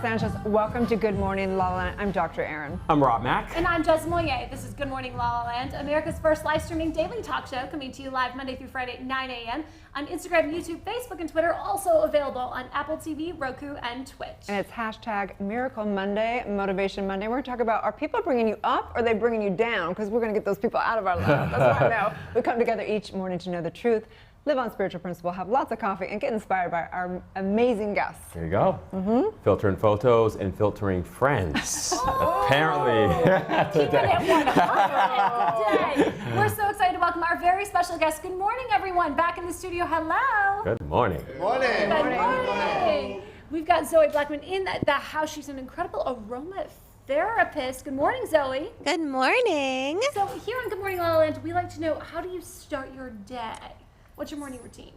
Los Angeles. Welcome to Good Morning LaLa. I'm Dr. Erin. I'm Rob Mack. And I'm Jess Moyer. This is Good Morning La La Land, America's first live streaming daily talk show, coming to you live Monday through Friday at 9 a.m. on Instagram, YouTube, Facebook, and Twitter. Also available on Apple TV, Roku, and Twitch. And it's hashtag Miracle Monday, Motivation Monday. We're going to talk about, are people bringing you up or are they bringing you down? Because we're going to get those people out of our lives. That's what I know. We come together each morning to know the truth, live on spiritual principle, have lots of coffee, and get inspired by our amazing guests. There you go. Filtering photos and filtering friends. Apparently. Keeping it 100 today. We're so excited to welcome our very special guest. Good morning, everyone. Back in the studio. Hello. Good morning. Good morning. Good morning. We've got Zoe Blackman in the house. She's an incredible aromatherapist. Good morning, Zoe. Good morning. So here on Good Morning La La Land, we like to know, how do you start your day? What's your morning routine?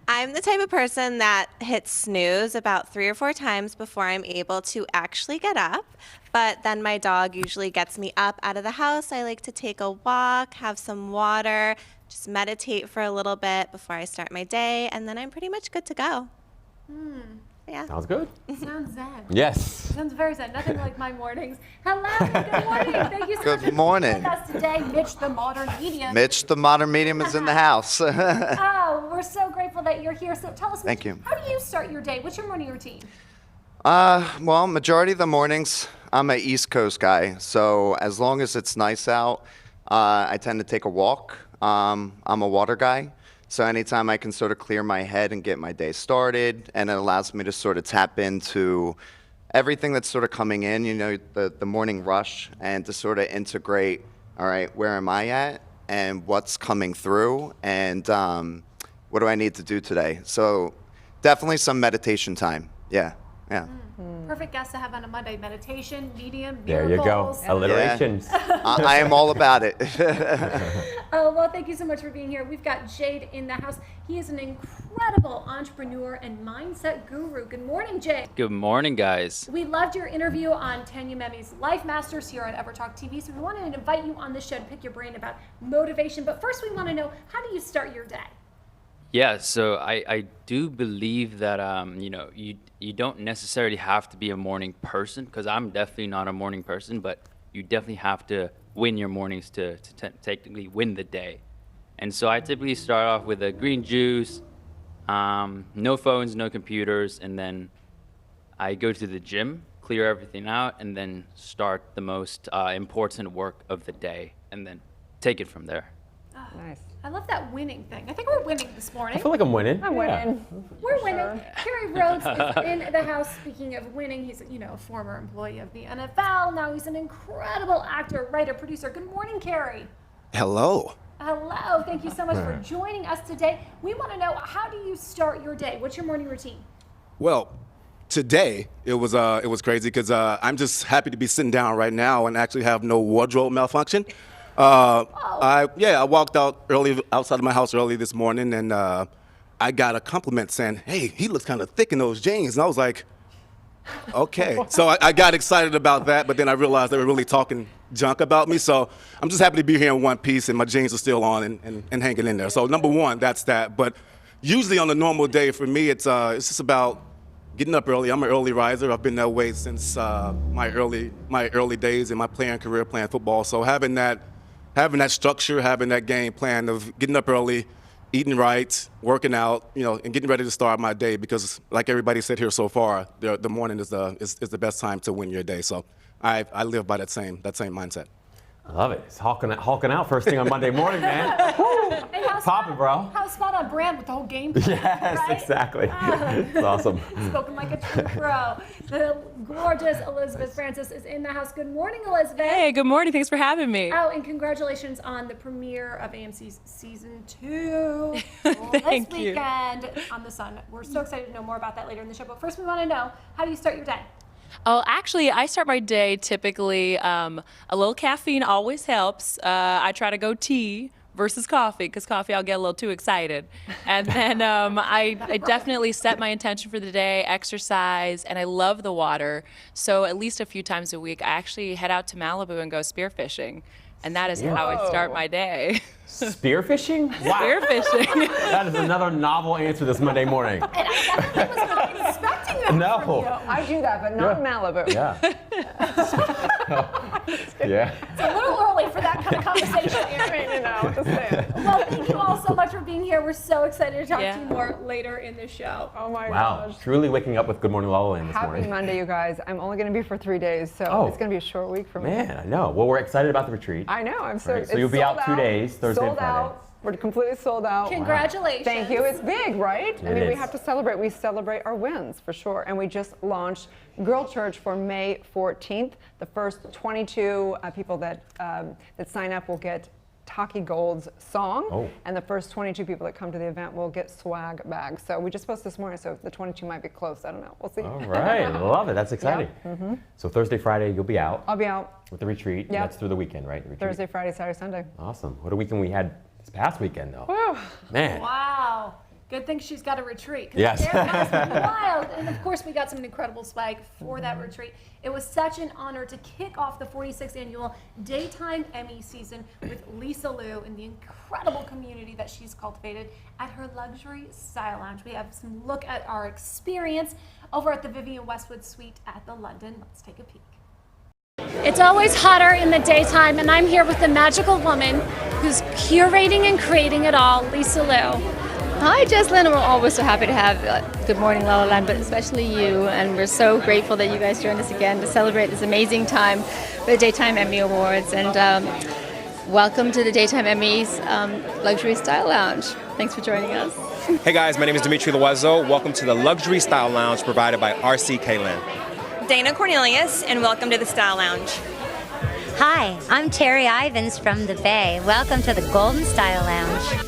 I'm the type of person that hits snooze about 3 or 4 times before I'm able to actually get up. But then my dog usually gets me up out of the house. I like to take a walk, have some water, just meditate for a little bit before I start my day, and then I'm pretty much good to go. Yeah. Sounds good. Sounds zen. Yes. Sounds very zen. Nothing like my mornings. Hello. Good morning. Thank you so much Good morning. for being with us today. Mitch, the modern medium. Mitch, the modern medium, is in the house. Oh, we're so grateful that you're here. So tell us, Mitch, Thank you. how do you start your day? What's your morning routine? Well, majority of the mornings, I'm an East Coast guy. So as long as it's nice out, I tend to take a walk. I'm a water guy. So anytime I can sort of clear my head and get my day started, and it allows me to sort of tap into everything that's sort of coming in, you know, the morning rush, and to sort of integrate, all right, where am I at and what's coming through, and what do I need to do today? So definitely some meditation time. Yeah. Perfect guest to have on a Monday. Meditation, medium, There you go. miracles. Alliterations. I am all about it. Oh, well, thank you so much for being here. We've got Jade in the house. He is an incredible entrepreneur and mindset guru. Good morning, Jade. Good morning, guys. We loved your interview on Tanya Memi's Life Masters here on EverTalk TV, so we wanted to invite you on the show to pick your brain about motivation. But first, we want to know, how do you start your day? Yeah, so I do believe that you don't necessarily have to be a morning person, because I'm definitely not a morning person, but you definitely have to win your mornings to technically win the day. And so I typically start off with a green juice, no phones, no computers, and then I go to the gym, clear everything out, and then start the most important work of the day, and then take it from there. Nice. I love that winning thing. I think we're winning this morning. I feel like I'm winning. I'm winning. We're winning. Kerry Rhodes is in the house. Speaking of winning, he's a former employee of the NFL. Now he's an incredible actor, writer, producer. Good morning, Kerry. Hello. Hello. Thank you so much for joining us today. We want to know, how do you start your day? What's your morning routine? Well, today it was crazy because I'm just happy to be sitting down right now and actually have no wardrobe malfunction. I walked out early outside of my house early this morning, and I got a compliment saying, "Hey, he looks kind of thick in those jeans," and I was like, "Okay." So I got excited about that, but then I realized they were really talking junk about me. So I'm just happy to be here in one piece, and my jeans are still on and hanging in there. So number one, that's that. But usually on a normal day for me, it's just about getting up early. I'm an early riser. I've been that way since my early days in my playing career, playing football. So having that structure, having that game plan of getting up early, eating right, working out, and getting ready to start my day, because like everybody said here so far, the morning is the best time to win your day. So I live by that same mindset. I love it. It's hulking out first thing on Monday morning, man. And how Popping, bro. How spot on brand with the whole game plan, Yes, right? exactly. It's awesome. Spoken like a true pro. The gorgeous Elizabeth Francis is in the house. Good morning, Elizabeth. Hey, good morning. Thanks for having me. Oh, and congratulations on the premiere of AMC's season 2 Thank this you. weekend on The Sun. We're so excited to know more about that later in the show. But first, we want to know, how do you start your day? Oh, actually, I start my day typically, a little caffeine always helps. I try to go tea versus coffee, because coffee I'll get a little too excited. And then I definitely set my intention for the day, exercise, and I love the water. So at least a few times a week, I actually head out to Malibu and go spearfishing. And that is how I start my day. Spearfishing? Wow. Spearfishing. That is another novel answer this Monday morning. And I definitely was not expecting expecting that No. from you. I do that, but not in Malibu. Yeah. Yeah. It's a little early for that kind of conversation, Erin. You know, just saying. Well, thank you all so much for being here. We're so excited to talk Yeah. to you more later in the show. Oh my Wow. gosh. Truly waking up with Good Morning LaLa Land this Happy morning. Monday, you guys. I'm only going to be for 3 days, so Oh. it's going to be a short week for me. Man, I know. Well, we're excited about the retreat. I know. I'm so. Right, so it's you'll be sold out 2 days, Thursday and sold Friday. out. We're completely sold out. Congratulations. Thank you. It's big, right? I It mean, we is. have to celebrate. We celebrate our wins for sure. And we just launched Girl Church for May 14th. The first 22 people that sign up will get Taki Gold's song, Oh. and the first 22 people that come to the event will get swag bags. So we just posted this morning, so the 22 might be close. I don't know. We'll see. All right. Love it. That's exciting. So Thursday, Friday, you'll be out I'll be out with the retreat. And Yep. that's through the weekend, right? The retreat. Thursday, Friday, Saturday, Sunday. Awesome. What a weekend we had this past weekend, though. Whew. Man. Wow. Good thing she's got a retreat. 'Cause Yes. There has been wild. And of course, we got some incredible swag for that retreat. It was such an honor to kick off the 46th annual Daytime Emmy season with Lisa Liu and the incredible community that she's cultivated at her luxury style lounge. We have some look at our experience over at the Vivian Westwood Suite at the London. Let's take a peek. It's always hotter in the daytime, and I'm here with the magical woman who's curating and creating it all, Lisa Liu. Hi, Jesslyn. We're always so happy to have Good Morning LaLa Land, but especially you. And we're so grateful that you guys joined us again to celebrate this amazing time with the Daytime Emmy Awards. And welcome to the Daytime Emmys Luxury Style Lounge. Thanks for joining us. Hey guys, my name is Dimitri Loiseau. Welcome to the Luxury Style Lounge provided by RC Kaylin. Dana Cornelius, and welcome to the Style Lounge. Hi, I'm Terry Ivins from the Bay. Welcome to the Golden Style Lounge.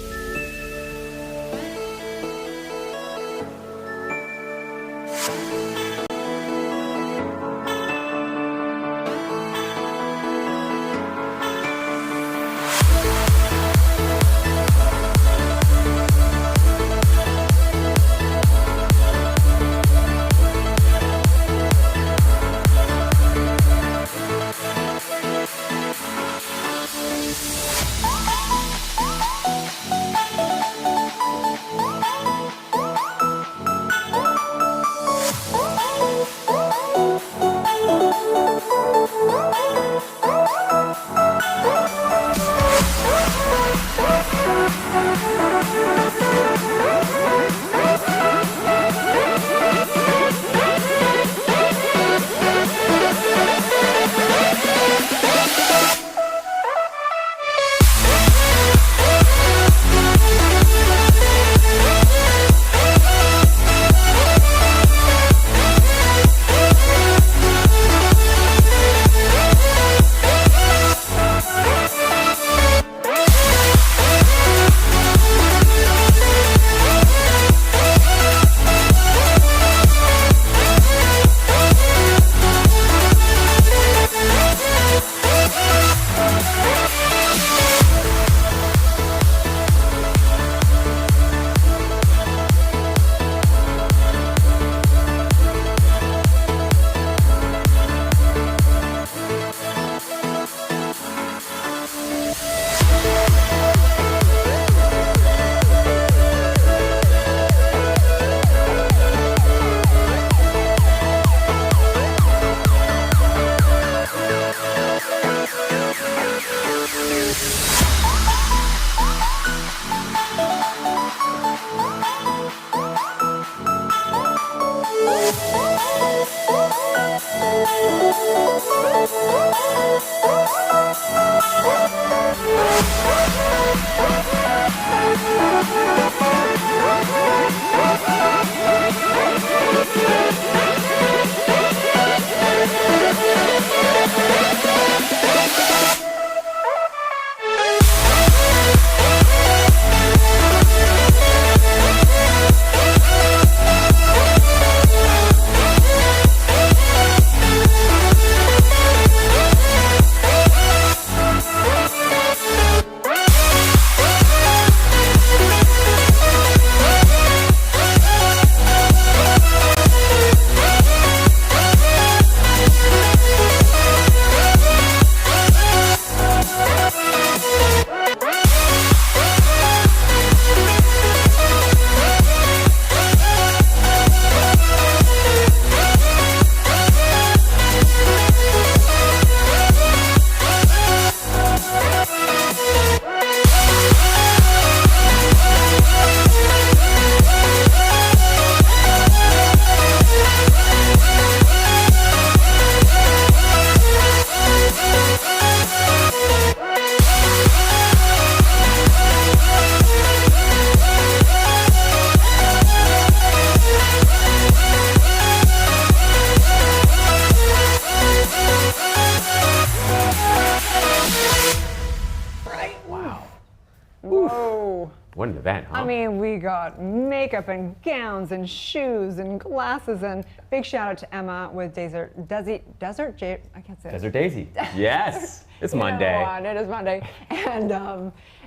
Whoa. What an event, huh? I mean, we got makeup and gowns and shoes and glasses, and big shout out to Emma with Desert I can't say it. Desert Daisy. Yes. It's You know Monday. what? It is Monday. And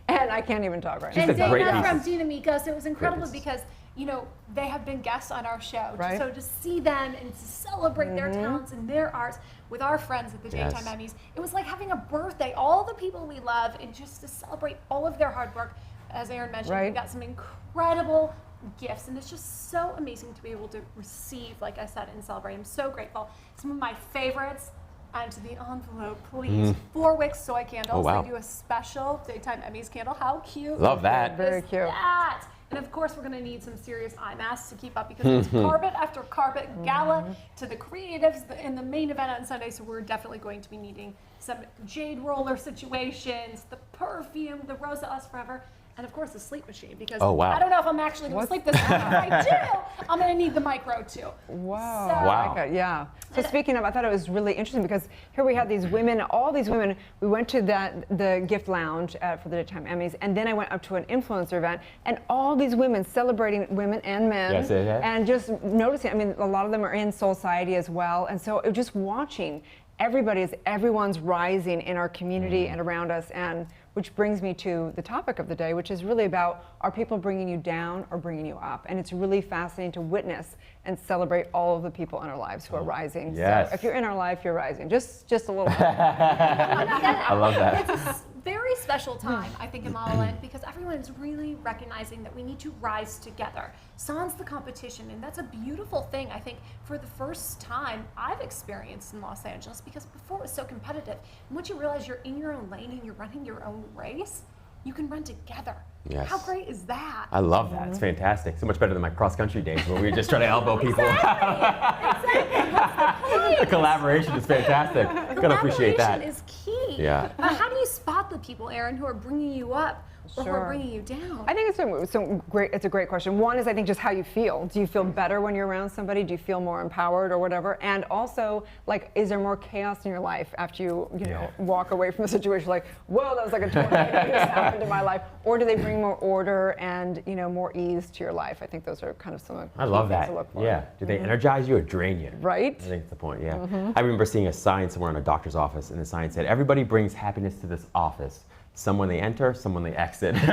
I can't even talk right She's now. And a great Dana piece. from Dinamikos, it was incredible Great piece. because, you know, they have been guests on our show. Right. So to see them and to celebrate their talents and their arts with our friends at the Daytime Emmys, it was like having a birthday, all the people we love, and just to celebrate all of their hard work. As Erin mentioned, we got some incredible gifts, and it's just so amazing to be able to receive, like I said, and celebrate. I'm so grateful. Some of my favorites, and to the envelope, please. 4 Wick soy candles. Oh, wow. They do a special Daytime Emmys candle. How cute! Love that. Very is cute. that? And of course, we're going to need some serious eye masks to keep up because it's carpet after carpet, gala to the creatives in the main event on Sunday. So we're definitely going to be needing some jade roller situations, the perfume, the Rosa Us Forever. And of course, the sleep machine, because I don't know if I'm actually going to sleep this night. If I do, I'm going to need the micro too. Wow. So, Wow. Okay, yeah. So speaking of, I thought it was really interesting because here we had these women, all these women. We went to the gift lounge for the Daytime Emmys, and then I went up to an influencer event, and all these women celebrating women and men, and just noticing. I mean, a lot of them are in Soul Society as well, and so just watching everyone's rising in our community and around us, and which brings me to the topic of the day, which is really about, are people bringing you down or bringing you up? And it's really fascinating to witness and celebrate all of the people in our lives who are rising. Yes. So if you're in our life, you're rising. Just a little. I love that. It's a very special time, I think, in La La Land, because everyone is really recognizing that we need to rise together. Sans the competition, and that's a beautiful thing, I think, for the first time I've experienced in Los Angeles, because before it was so competitive. And once you realize you're in your own lane and you're running your own race, you can run together. Yes. How great is that? I love that. It's fantastic. So much better than my cross-country days where we were just trying to elbow people. Exactly. What's the point? The collaboration is fantastic. Gotta appreciate that. Collaboration is key. Yeah. But how do you spot the people, Erin, who are bringing you up or who are Sure. bringing you down? I think it's a great question. One is, I think, just how you feel. Do you feel better when you're around somebody? Do you feel more empowered or whatever? And also, like, is there more chaos in your life after you know, walk away from a situation like, whoa, that was like a tornado that just happened in my life? Or do they bring more order and, you know, more ease to your life? I think those are kind of some of the I love key things that. to look for. Yeah. Do they energize you or drain you? Right? I think that's the point, yeah. I remember seeing a sign somewhere in a doctor's office, and the sign said, everybody brings happiness to this office. Some when they enter, some when they exit. And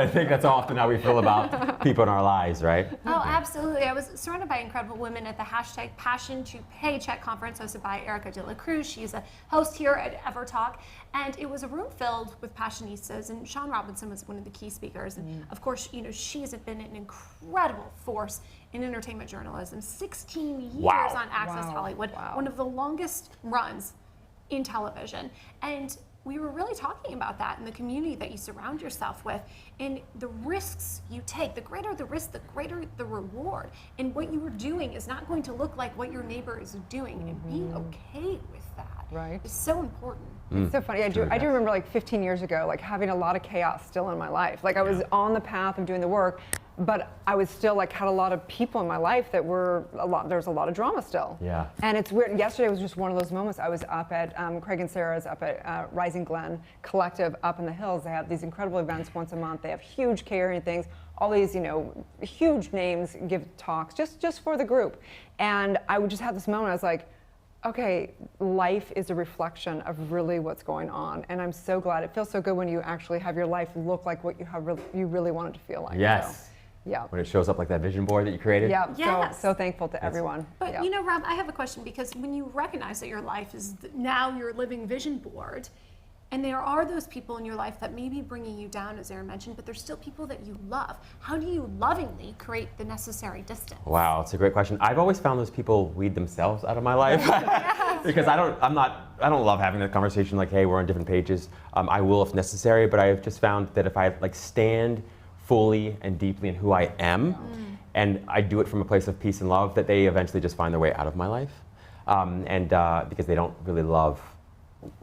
I think that's often how we feel about people in our lives, right? Oh, absolutely. I was surrounded by incredible women at the hashtag Passion to Paycheck conference hosted by Erica de la Cruz. She's a host here at EverTalk. And it was a room filled with passionistas, and Sean Robinson was one of the key speakers. And of course, you know, she's been an incredible force in entertainment journalism. 16 years on Access Hollywood, one of the longest runs in television. And we were really talking about that in the community that you surround yourself with, and the risks you take. The greater the risk, the greater the reward. And what you are doing is not going to look like what your neighbor is doing, and being okay with that is so important. It's so funny. I do remember, like, 15 years ago, like, having a lot of chaos still in my life. Like, I was on the path of doing the work, but I was still, like, had a lot of people in my life that were there was a lot of drama still. Yeah. And it's weird. Yesterday was just one of those moments. I was up at Craig and Sarah's up at Rising Glen Collective up in the hills. They have these incredible events once a month. They have huge catering things. All these, you know, huge names give talks just for the group. And I would just have this moment. I was like, okay, life is a reflection of really what's going on, and I'm so glad. It feels so good when you actually have your life look like what you really want it to feel like. Yes. So, yeah. When it shows up like that vision board that you created. Yeah. Yes. So thankful to everyone. But you know, Rob, I have a question, because when you recognize that your life is now your living vision board, and there are those people in your life that may be bringing you down, as Erin mentioned, but there's still people that you love. How do you lovingly create the necessary distance? Wow, it's a great question. I've always found those people weed themselves out of my life. Because I don't love having that conversation like, hey, we're on different pages. I will if necessary, but I've just found that if I stand fully and deeply in who I am, and I do it from a place of peace and love, that they eventually just find their way out of my life. Because they don't really love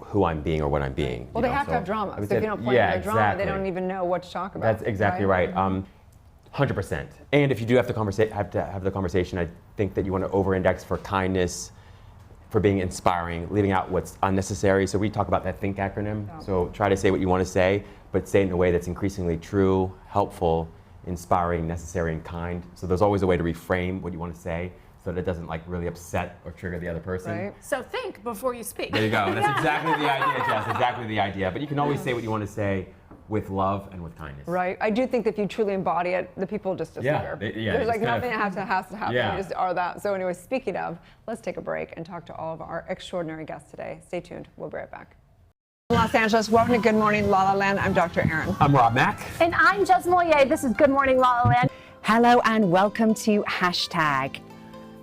who I'm being or what I'm being. Well, they have to have drama. So if you don't play their drama, they don't even know what to talk about. That's exactly right. 100%. And if you do have to have the conversation, I think that you want to over-index for kindness for being inspiring, leaving out what's unnecessary. So we talk about that THINK acronym. So try to say what you want to say, but say it in a way that's increasingly true, helpful, inspiring, necessary, and kind. So there's always a way to reframe what you want to say so that it doesn't like really upset or trigger the other person. Right. So think before you speak. There you go. That's exactly the idea, Jess. Exactly the idea. But you can always say what you want to say with love and with kindness. Right. I do think that if you truly embody it, the people just disappear. There's like nothing that has to happen. Yeah. You just are that. So anyway, speaking of, let's take a break and talk to all of our extraordinary guests today. Stay tuned. We'll be right back. Los Angeles, welcome to Good Morning La La Land. I'm Dr. Erin. I'm Rob Mack. And I'm Jess Moyer. This is Good Morning La La Land. Hello and welcome to Hashtag.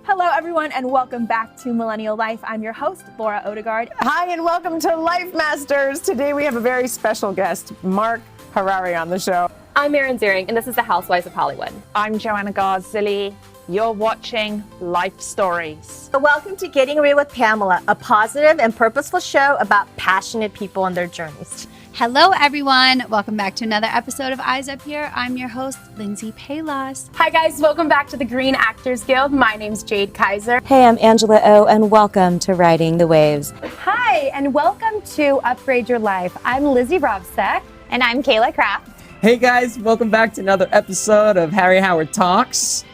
Hello, everyone, and welcome back to Millennial Life. I'm your host, Laura Odegaard. Hi, and welcome to Life Masters. Today we have a very special guest, Mark Harari, on the show. I'm Erin Ziering, and this is The Housewives of Hollywood. I'm Joanna Garzilli. You're watching Life Stories. Welcome to Getting Real with Pamela, a positive and purposeful show about passionate people and their journeys. Hello, everyone. Welcome back to another episode of Eyes Up Here. I'm your host, Lindsay Palos. Hi, guys. Welcome back to the Green Actors Guild. My name's Jade Kaiser. Hey, I'm Angela O, and welcome to Riding the Waves. Hi, and welcome to Upgrade Your Life. I'm Lizzie Robsek. And I'm Kayla Kraft. Hey, guys. Welcome back to another episode of Harry Howard Talks.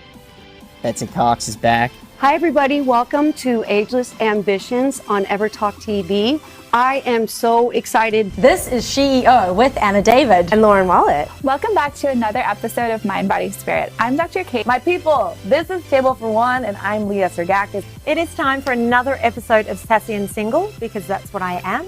Betsy Cox is back. Hi, everybody. Welcome to Ageless Ambitions on EverTalk TV. I am so excited. This is CEO with Anna David and Lauren Wallet. Welcome back to another episode of Mind, Body, Spirit. I'm Dr. Kate. My people, this is Table for One, and I'm Leah Sergakis. It is time for another episode of Sassy and Single, because that's what I am.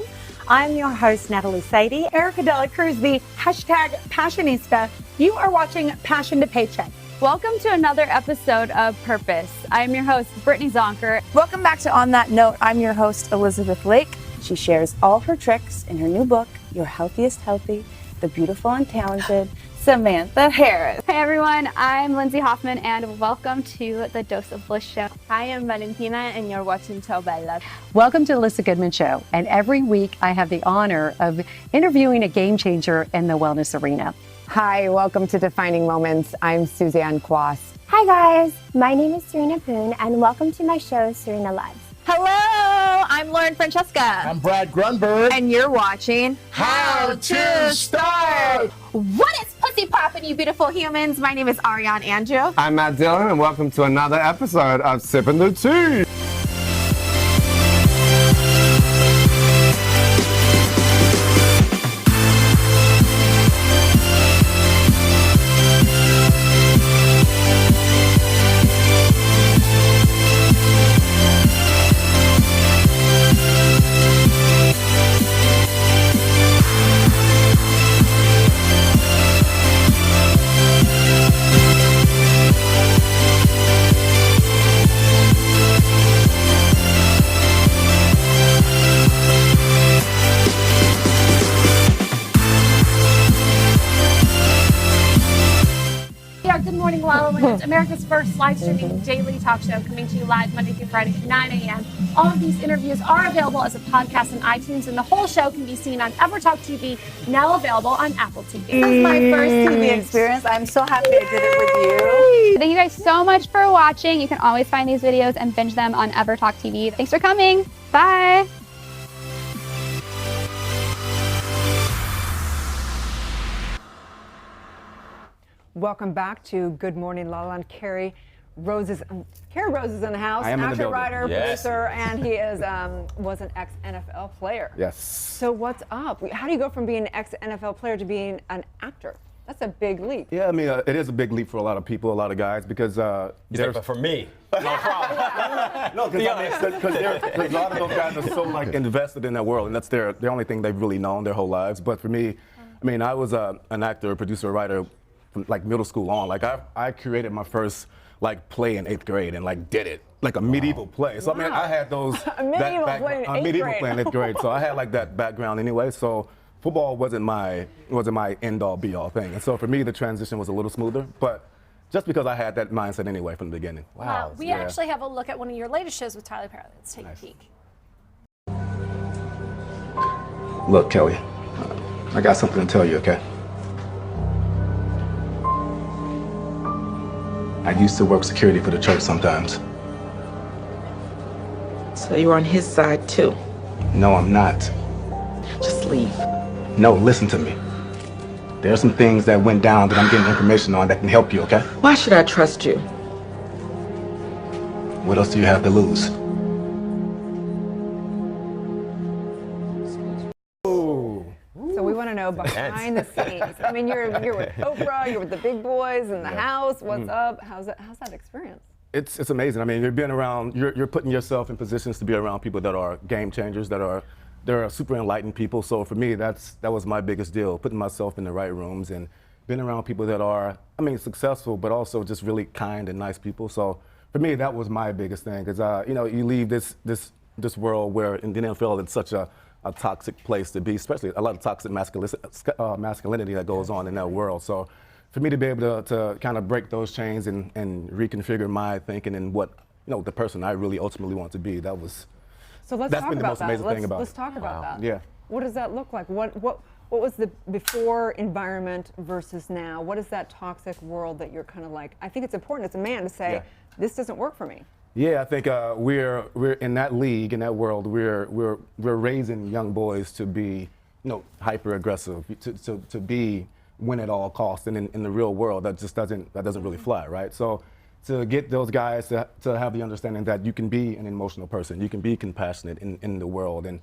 I'm your host, Natalie Sadie. Erica Dela Cruz, the hashtag Passionista. You are watching Passion to Paycheck. Welcome to another episode of Purpose. I'm your host, Brittany Zonker. Welcome back to On That Note. I'm your host, Elizabeth Lake. She shares all her tricks in her new book, Your Healthiest Healthy, The Beautiful and Talented Samantha Harris. Hey everyone, I'm Lindsay Hoffman and welcome to the Dose of Bliss show. Hi, I'm Valentina and you're watching Tobella. Welcome to Alyssa Goodman Show, and every week I have the honor of interviewing a game changer in the wellness arena. Hi, welcome to Defining Moments. I'm Suzanne Quast. Hi guys, my name is Serena Poon and welcome to my show, Serena Lives. Hello, I'm Lauren Francesca. I'm Brad Grunberg. And you're watching How to Start. What is pussy poppin', you beautiful humans? My name is Ariane Andrew. I'm Matt Dillon, and welcome to another episode of Sippin' the Tea. America's first live streaming daily talk show, coming to you live Monday through Friday at 9 a.m. All of these interviews are available as a podcast on iTunes, and the whole show can be seen on EverTalk TV, now available on Apple TV. This is my first TV experience. I'm so happy I did it with you. Thank you guys so much for watching. You can always find these videos and binge them on EverTalk TV. Thanks for coming. Bye. Welcome back to Good Morning La La Land. Carrie Rose is in the house. I am in the actor, building. writer, Yes. producer, and he is was an ex-NFL player. Yes. So what's up? How do you go from being an ex-NFL player to being an actor? That's a big leap. Yeah, I mean, it is a big leap for a lot of people, a lot of guys, because but for me, no problem. No, because a lot of those guys are so like invested in that world, and that's the only thing they've really known their whole lives. But for me, I mean, I was an actor, producer, writer from like middle school on. Like I created my first like play in 8th grade and like did it like a medieval play. So I mean, I had those a medieval play in 8th grade. So I had like that background anyway. So football wasn't my end all be all thing. And so for me, the transition was a little smoother, but just because I had that mindset anyway from the beginning. Wow. We actually have a look at one of your latest shows with Tyler Perry. Let's take a peek. Look, Kelly, I got something to tell you, okay? I used to work security for the church sometimes. So you're on his side too? No, I'm not. Just leave. No, listen to me. There are some things that went down that I'm getting information on that can help you, okay? Why should I trust you? What else do you have to lose? So we want to know behind the scenes. I mean, you're with Oprah, you're with the big boys in the house. What's up? How's that experience? It's amazing. I mean, you're being around, you're putting yourself in positions to be around people that are game changers, they're super enlightened people. So for me, that was my biggest deal, putting myself in the right rooms and being around people that are, I mean, successful, but also just really kind and nice people. So for me, that was my biggest thing, because you leave this world where in the NFL it's such a toxic place to be, especially a lot of toxic masculinity that goes on in that world. So for me to be able to kind of break those chains and reconfigure my thinking and what the person I really ultimately want to be, So let's that's talk been the about most that. amazing thing about Let's it. talk about that. Yeah. What does that look like? What was the before environment versus now? What is that toxic world that you're kind of like? I think it's important as a man to say, this doesn't work for me. Yeah, I think we're in that league, in that world. We're raising young boys to be, hyper aggressive, to be win at all costs, and in the real world that just doesn't really fly, right? So to get those guys to have the understanding that you can be an emotional person, you can be compassionate in the world, and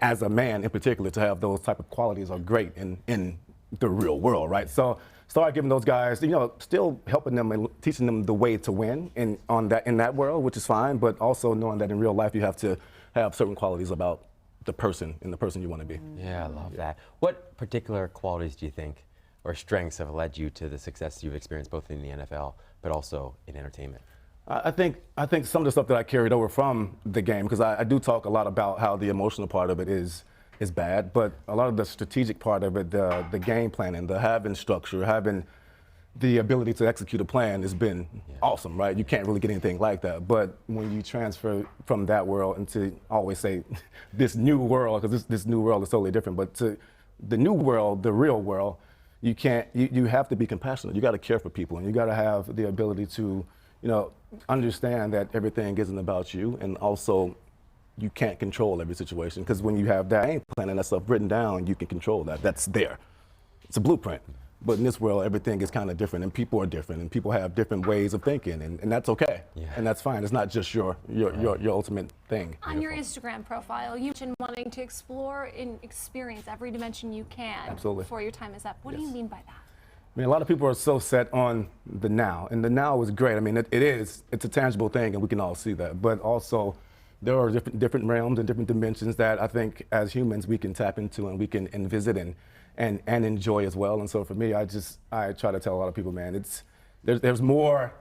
as a man in particular, to have those type of qualities are great in the real world, right? So start giving those guys, still helping them and teaching them the way to win in that world, which is fine, but also knowing that in real life you have to have certain qualities about the person and the person you want to be. Yeah, I love that. What particular qualities do you think or strengths have led you to the success you've experienced both in the NFL but also in entertainment? I think some of the stuff that I carried over from the game, because I do talk a lot about how the emotional part of it is bad, but a lot of the strategic part of it, the game planning, the having structure, having the ability to execute a plan has been awesome, right? You can't really get anything like that. But when you transfer from that world into, I always say, this new world, because this new world is totally different, but to the new world, the real world, you have to be compassionate. You got to care for people, and you got to have the ability to, understand that everything isn't about you, and also you can't control every situation, because when you have that game plan and that stuff written down, you can control that. That's there. It's a blueprint. But in this world, everything is kind of different, and people are different, and people have different ways of thinking, and that's okay, and that's fine. It's not just your ultimate thing. On your Instagram profile, you mentioned wanting to explore and experience every dimension you can before your time is up. What do you mean by that? I mean, a lot of people are so set on the now, and the now is great. I mean, it's a tangible thing, and we can all see that. But also, there are different realms and different dimensions that I think as humans we can tap into and we can visit and enjoy as well. And so for me, I try to tell a lot of people, man, there's more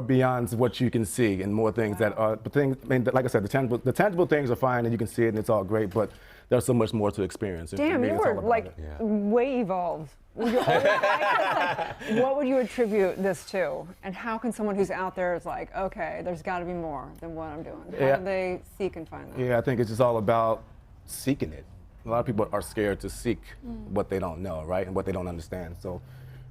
beyond what you can see, and more things that are, but things, I mean, like I said, the tangible things are fine and you can see it and it's all great, but there's so much more to experience. And Damn, for me, you it's all were about like it. way evolved. What would you attribute this to? And how can someone who's out there is like, okay, there's got to be more than what I'm doing? How do they seek and find that? Yeah, I think it's just all about seeking it. A lot of people are scared to seek what they don't know, right, and what they don't understand. So,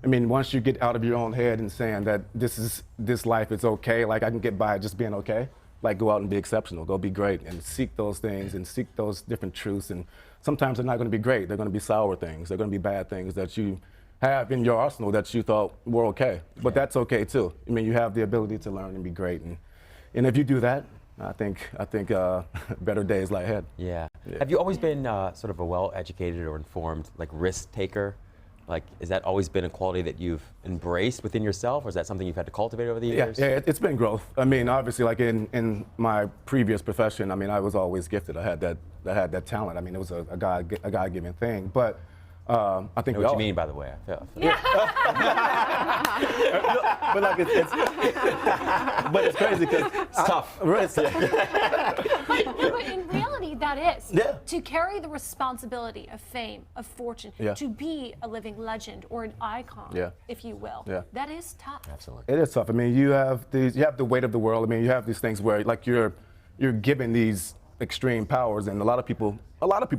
I mean, once you get out of your own head and saying that this life is okay, like I can get by just being okay, like go out and be exceptional, go be great, and seek those things and seek those different truths. And sometimes they're not going to be great. They're going to be sour things. They're going to be bad things that you have in your arsenal that you thought were okay. But that's okay too. I mean, you have the ability to learn and be great. And if you do that, I think better days lie ahead. Yeah. Have you always been sort of a well-educated or informed, like, risk taker? Like, has that always been a quality that you've embraced within yourself, or is that something you've had to cultivate over the years? Yeah, it's been growth. I mean, obviously, like in my previous profession, I mean, I was always gifted. I had that talent. I mean, it was a God-given thing. But I think I know what you mean, by the way. But like but it's crazy because it's tough. But in reality, that is. Yeah. To carry the responsibility of fame, of fortune, Yeah. to be a living legend or an icon, Yeah. if you will. Yeah. That is tough. Absolutely. It is tough. I mean, you have the weight of the world. I mean, you have these things where like you're given these extreme powers, and a lot of people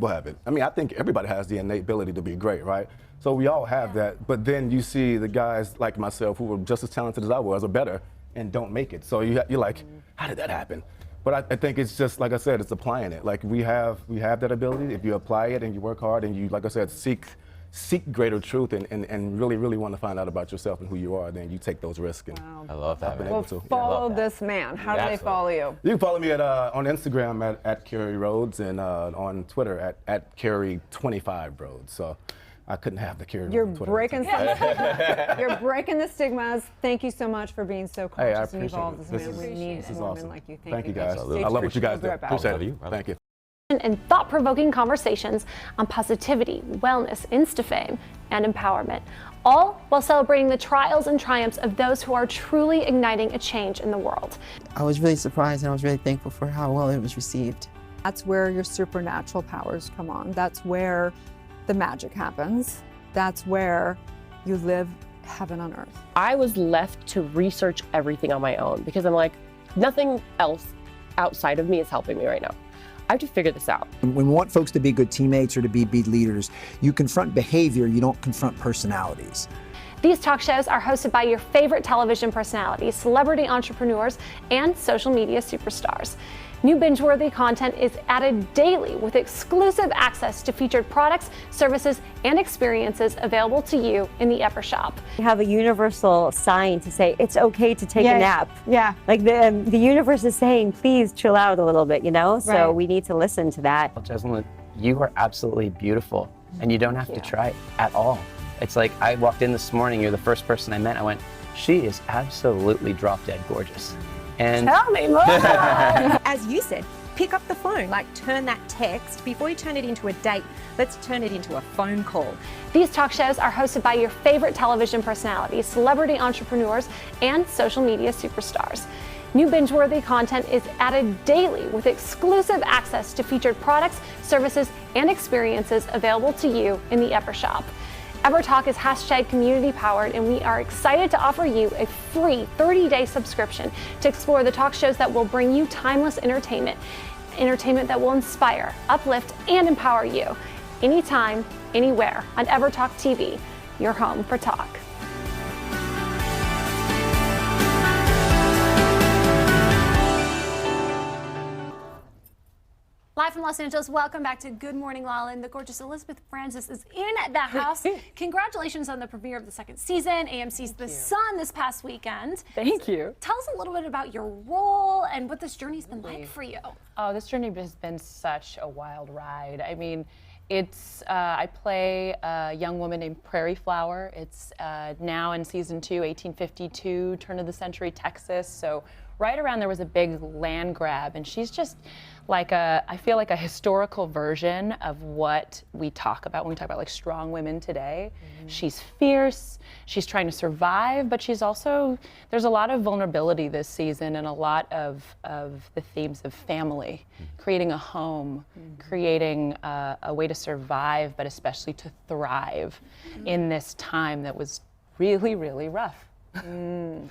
have it. I mean, I think everybody has the innate ability to be great, right? So we all have that. But then you see the guys like myself who were just as talented as I was or better and don't make it. So you're like, how did that happen? But I think it's just, like I said, it's applying it. Like we have that ability. If you apply it and you work hard and you, like I said, seek greater truth and really want to find out about yourself and who you are, then you take those risks. And I love that. Well, follow this man. How do they follow you? You can follow me on Instagram at Kerry Rhodes and on Twitter at Kerry25 Rhodes. So I couldn't have the Kerry. You're on Twitter. You're breaking the stigmas. Thank you so much for being so Hey, I conscious and appreciate evolved it. as a man. We need more awesome. men like you. Thank you guys. Stay I love what you guys tuned. do. We'll be right back. Appreciate it. Thank you. And thought-provoking conversations on positivity, wellness, Insta-fame, and empowerment, all while celebrating the trials and triumphs of those who are truly igniting a change in the world. I was really surprised and I was really thankful for how well it was received. That's where your supernatural powers come on. That's where the magic happens. That's where you live heaven on earth. I was left to research everything on my own because I'm like, nothing else outside of me is helping me right now. I have to figure this out. When we want folks to be good teammates or to be leaders, you confront behavior, you don't confront personalities. These talk shows are hosted by your favorite television personalities, celebrity entrepreneurs, and social media superstars. New binge-worthy content is added daily with exclusive access to featured products, services, and experiences available to you in the Ever Shop. We have a universal sign to say it's okay to take a nap. Yeah. Like the universe is saying, please chill out a little bit, you know? So Right. we need to listen to that. Jessalyn, you are absolutely beautiful, and you don't have to try at all. It's like I walked in this morning, you're the first person I met, I went, she is absolutely drop-dead gorgeous. And Tell me more. As you said, pick up the phone, like turn that text, before you turn it into a date, let's turn it into a phone call. These talk shows are hosted by your favorite television personalities, celebrity entrepreneurs, and social media superstars. New binge-worthy content is added daily with exclusive access to featured products, services, and experiences available to you in the Ever Shop. EverTalk is #community powered, and we are excited to offer you a free 30-day subscription to explore the talk shows that will bring you timeless entertainment that will inspire, uplift, and empower you anytime, anywhere on EverTalk TV, your home for talk. Live from Los Angeles, welcome back to Good Morning LaLa. The gorgeous Elizabeth Francis is in the house. Congratulations on the premiere of the second season, AMC's The Sun this past weekend. Thank you. Tell us a little bit about your role and what this journey's been like for you. Oh, this journey has been such a wild ride. I mean, it's, I play a young woman named Prairie Flower. It's now in season 2, 1852, turn of the century Texas. So right around there was a big land grab, and she's just like I feel like a historical version of what we talk about when we talk about like strong women today. Mm-hmm. She's fierce, she's trying to survive, but she's also, there's a lot of vulnerability this season and a lot of the themes of family, creating a home, creating a way to survive, but especially to thrive in this time that was really, really rough.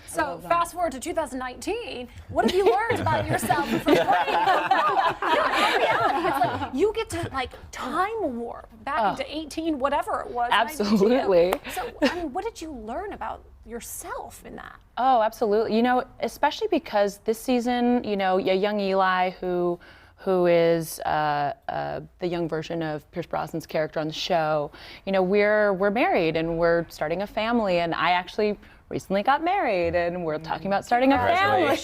So fast forward to 2019, what have you learned about yourself from playing? In reality, it's like you get to like time warp back into 18, whatever it was. Absolutely. 92. So, I mean, what did you learn about yourself in that? Oh, absolutely. You know, especially because this season, you know, a young Eli who is the young version of Pierce Brosnan's character on the show. You know, we're married and we're starting a family, and I actually recently got married, and we're talking about starting a family.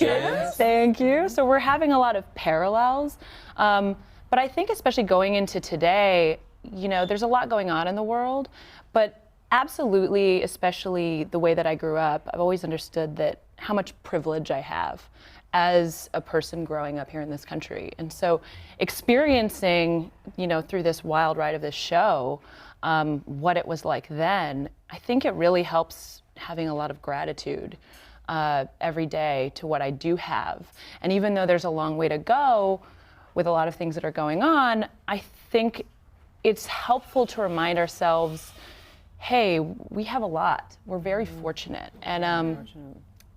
Thank you. So we're having a lot of parallels. But I think especially going into today, you know, there's a lot going on in the world, but absolutely, especially the way that I grew up, I've always understood that how much privilege I have as a person growing up here in this country. And so experiencing, you know, through this wild ride of this show, what it was like then, I think it really helps having a lot of gratitude every day to what I do have. And even though there's a long way to go with a lot of things that are going on, I think it's helpful to remind ourselves, hey, we have a lot. We're very fortunate. And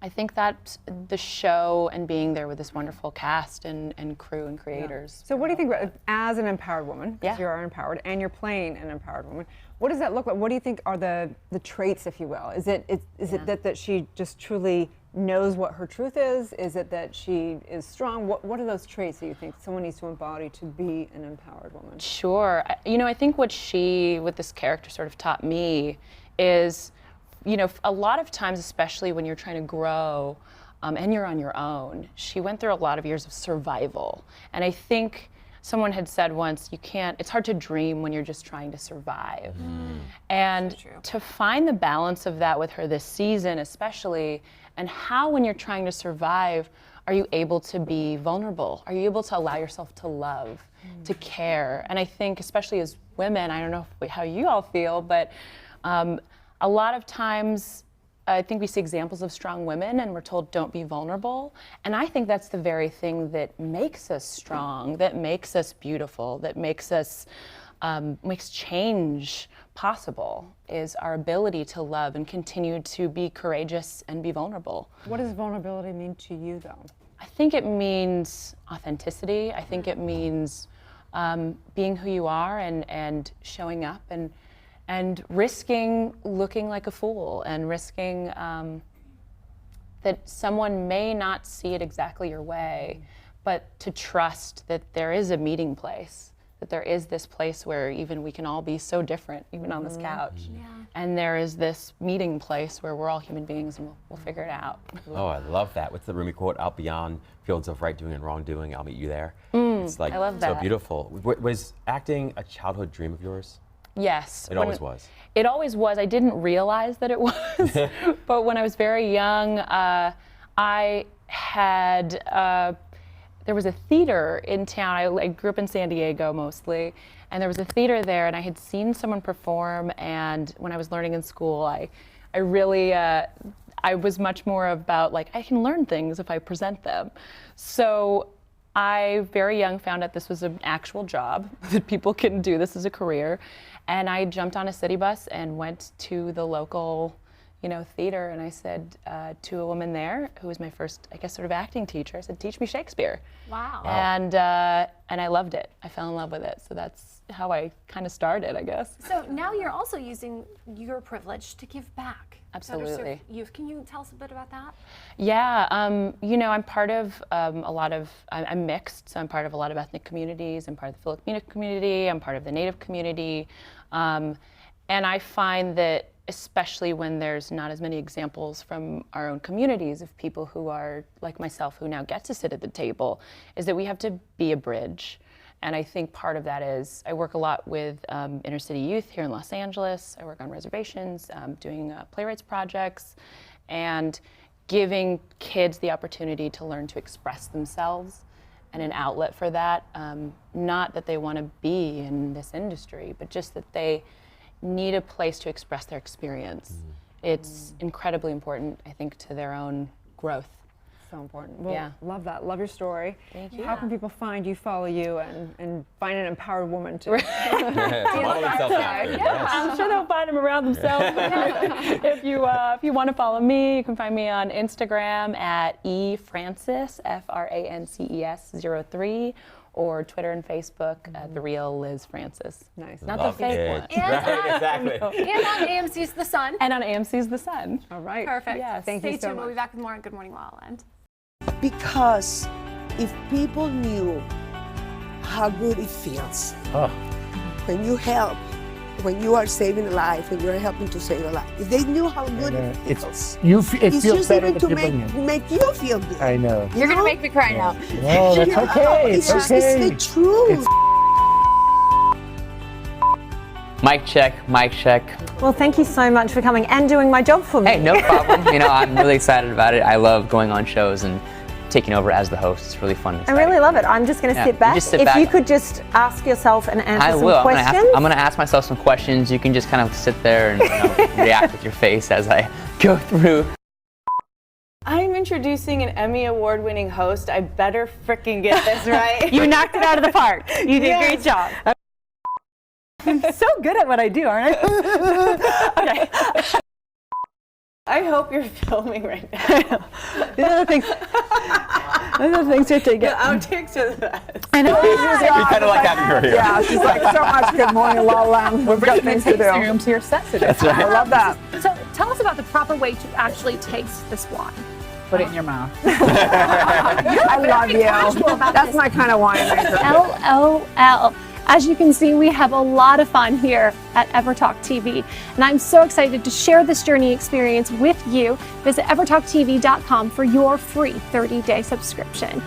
I think that the show and being there with this wonderful cast and crew and creators. So what do you think about, as an empowered woman, because you are empowered and you're playing an empowered woman, what does that look like? What do you think are the traits, if you will? Is it that she just truly knows what her truth is? Is it that she is strong? What are those traits that you think someone needs to embody to be an empowered woman? Sure. I think what this character sort of taught me is, a lot of times, especially when you're trying to grow and you're on your own, she went through a lot of years of survival. And I think someone had said once, it's hard to dream when you're just trying to survive. And to find the balance of that with her this season especially, and how when you're trying to survive, are you able to be vulnerable? Are you able to allow yourself to love, to care? And I think especially as women, I don't know how you all feel, but a lot of times I think we see examples of strong women and we're told don't be vulnerable. And I think that's the very thing that makes us strong, that makes us beautiful, that makes us, makes change possible, is our ability to love and continue to be courageous and be vulnerable. What does vulnerability mean to you though? I think it means authenticity. I think it means being who you are and showing up and risking looking like a fool and risking that someone may not see it exactly your way, but to trust that there is a meeting place, that there is this place where even we can all be so different, even on this couch. And there is this meeting place where we're all human beings and we'll figure it out. Oh, I love that. What's the Rumi quote? Out beyond fields of right doing and wrong doing, I'll meet you there. It's like I love so that. beautiful. Was acting a childhood dream of yours? Yes. It always was. It always was. I didn't realize that it was, but when I was very young, I had, there was a theater in town. I grew up in San Diego mostly, and there was a theater there, and I had seen someone perform, and when I was learning in school, I really, I was much more about like, I can learn things if I present them. So I, very young, found out this was an actual job, that people can do this as a career. And I jumped on a city bus and went to the local, theater, and I said to a woman there, who was my first, I guess, sort of acting teacher, I said, teach me Shakespeare. Wow. And I loved it. I fell in love with it. So that's how I kind of started, I guess. So now you're also using your privilege to give back. Absolutely. Youth. Can you tell us a bit about that? Yeah, I'm part of I'm mixed, so I'm part of a lot of ethnic communities. I'm part of the Filipino community. I'm part of the Native community. And I find that especially when there's not as many examples from our own communities of people who are like myself who now get to sit at the table, is that we have to be a bridge. And I think part of that is I work a lot with inner city youth here in Los Angeles. I work on reservations, doing playwrights projects, and giving kids the opportunity to learn to express themselves and an outlet for that. Not that they want to be in this industry, but just that they need a place to express their experience. It's incredibly important, I think, to their own growth. So important. Well, Yeah. love that. Love your story. Thank you. How can people find you, follow you, and find an empowered woman to Model themselves after. Yes. I'm sure they'll find them around themselves. If you want to follow me, you can find me on Instagram at efrances, FRANCES 03, or Twitter and Facebook at The Real Liz Francis. Nice. Not Love the fake it. one. Right, exactly. And on AMC's The Sun. And on AMC's The Sun. All right. Perfect. Yes. Thank Stay you so tuned. much. We'll be back with more on Good Morning La La Land. Because if people knew how good it feels when you help, when you are saving a life and you're helping to save a life, if they knew how good it feels, It it's feels just better even than to people make you feel good. I know. You're gonna make me cry now. No, that's okay. It's It's okay. the truth. Mic check, mic check. Well, thank you so much for coming and doing my job for me. Hey, no problem. I'm really excited about it. I love going on shows and taking over as the host. It's really fun. And I really love it. I'm just going to Yeah, sit you back. just sit If back. you could just ask yourself and answer I some will. questions. I'm gonna ask myself some questions. You can just kind of sit there and react with your face as I go through. I'm introducing an Emmy Award-winning host. I better frickin' get this right. You knocked it out of the park. You did a Yes. great job. I'm so good at what I do, aren't I? Okay. I hope you're filming right now. These are the things you have to get. The outtakes are the best. I know. We kind of like having her here. Yeah, she's like, so much Good Morning La La Land. We've got things to do. To your set today. That's right. I love that. So tell us about the proper way to actually taste this wine. Put it in your mouth. I love you. That's my kind of winemaker. LOL. As you can see, we have a lot of fun here at EverTalk TV, and I'm so excited to share this journey experience with you. Visit evertalktv.com for your free 30-day subscription.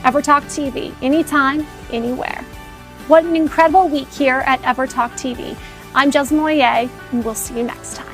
EverTalk TV, anytime, anywhere. What an incredible week here at EverTalk TV. I'm Jasmine Moyer, and we'll see you next time.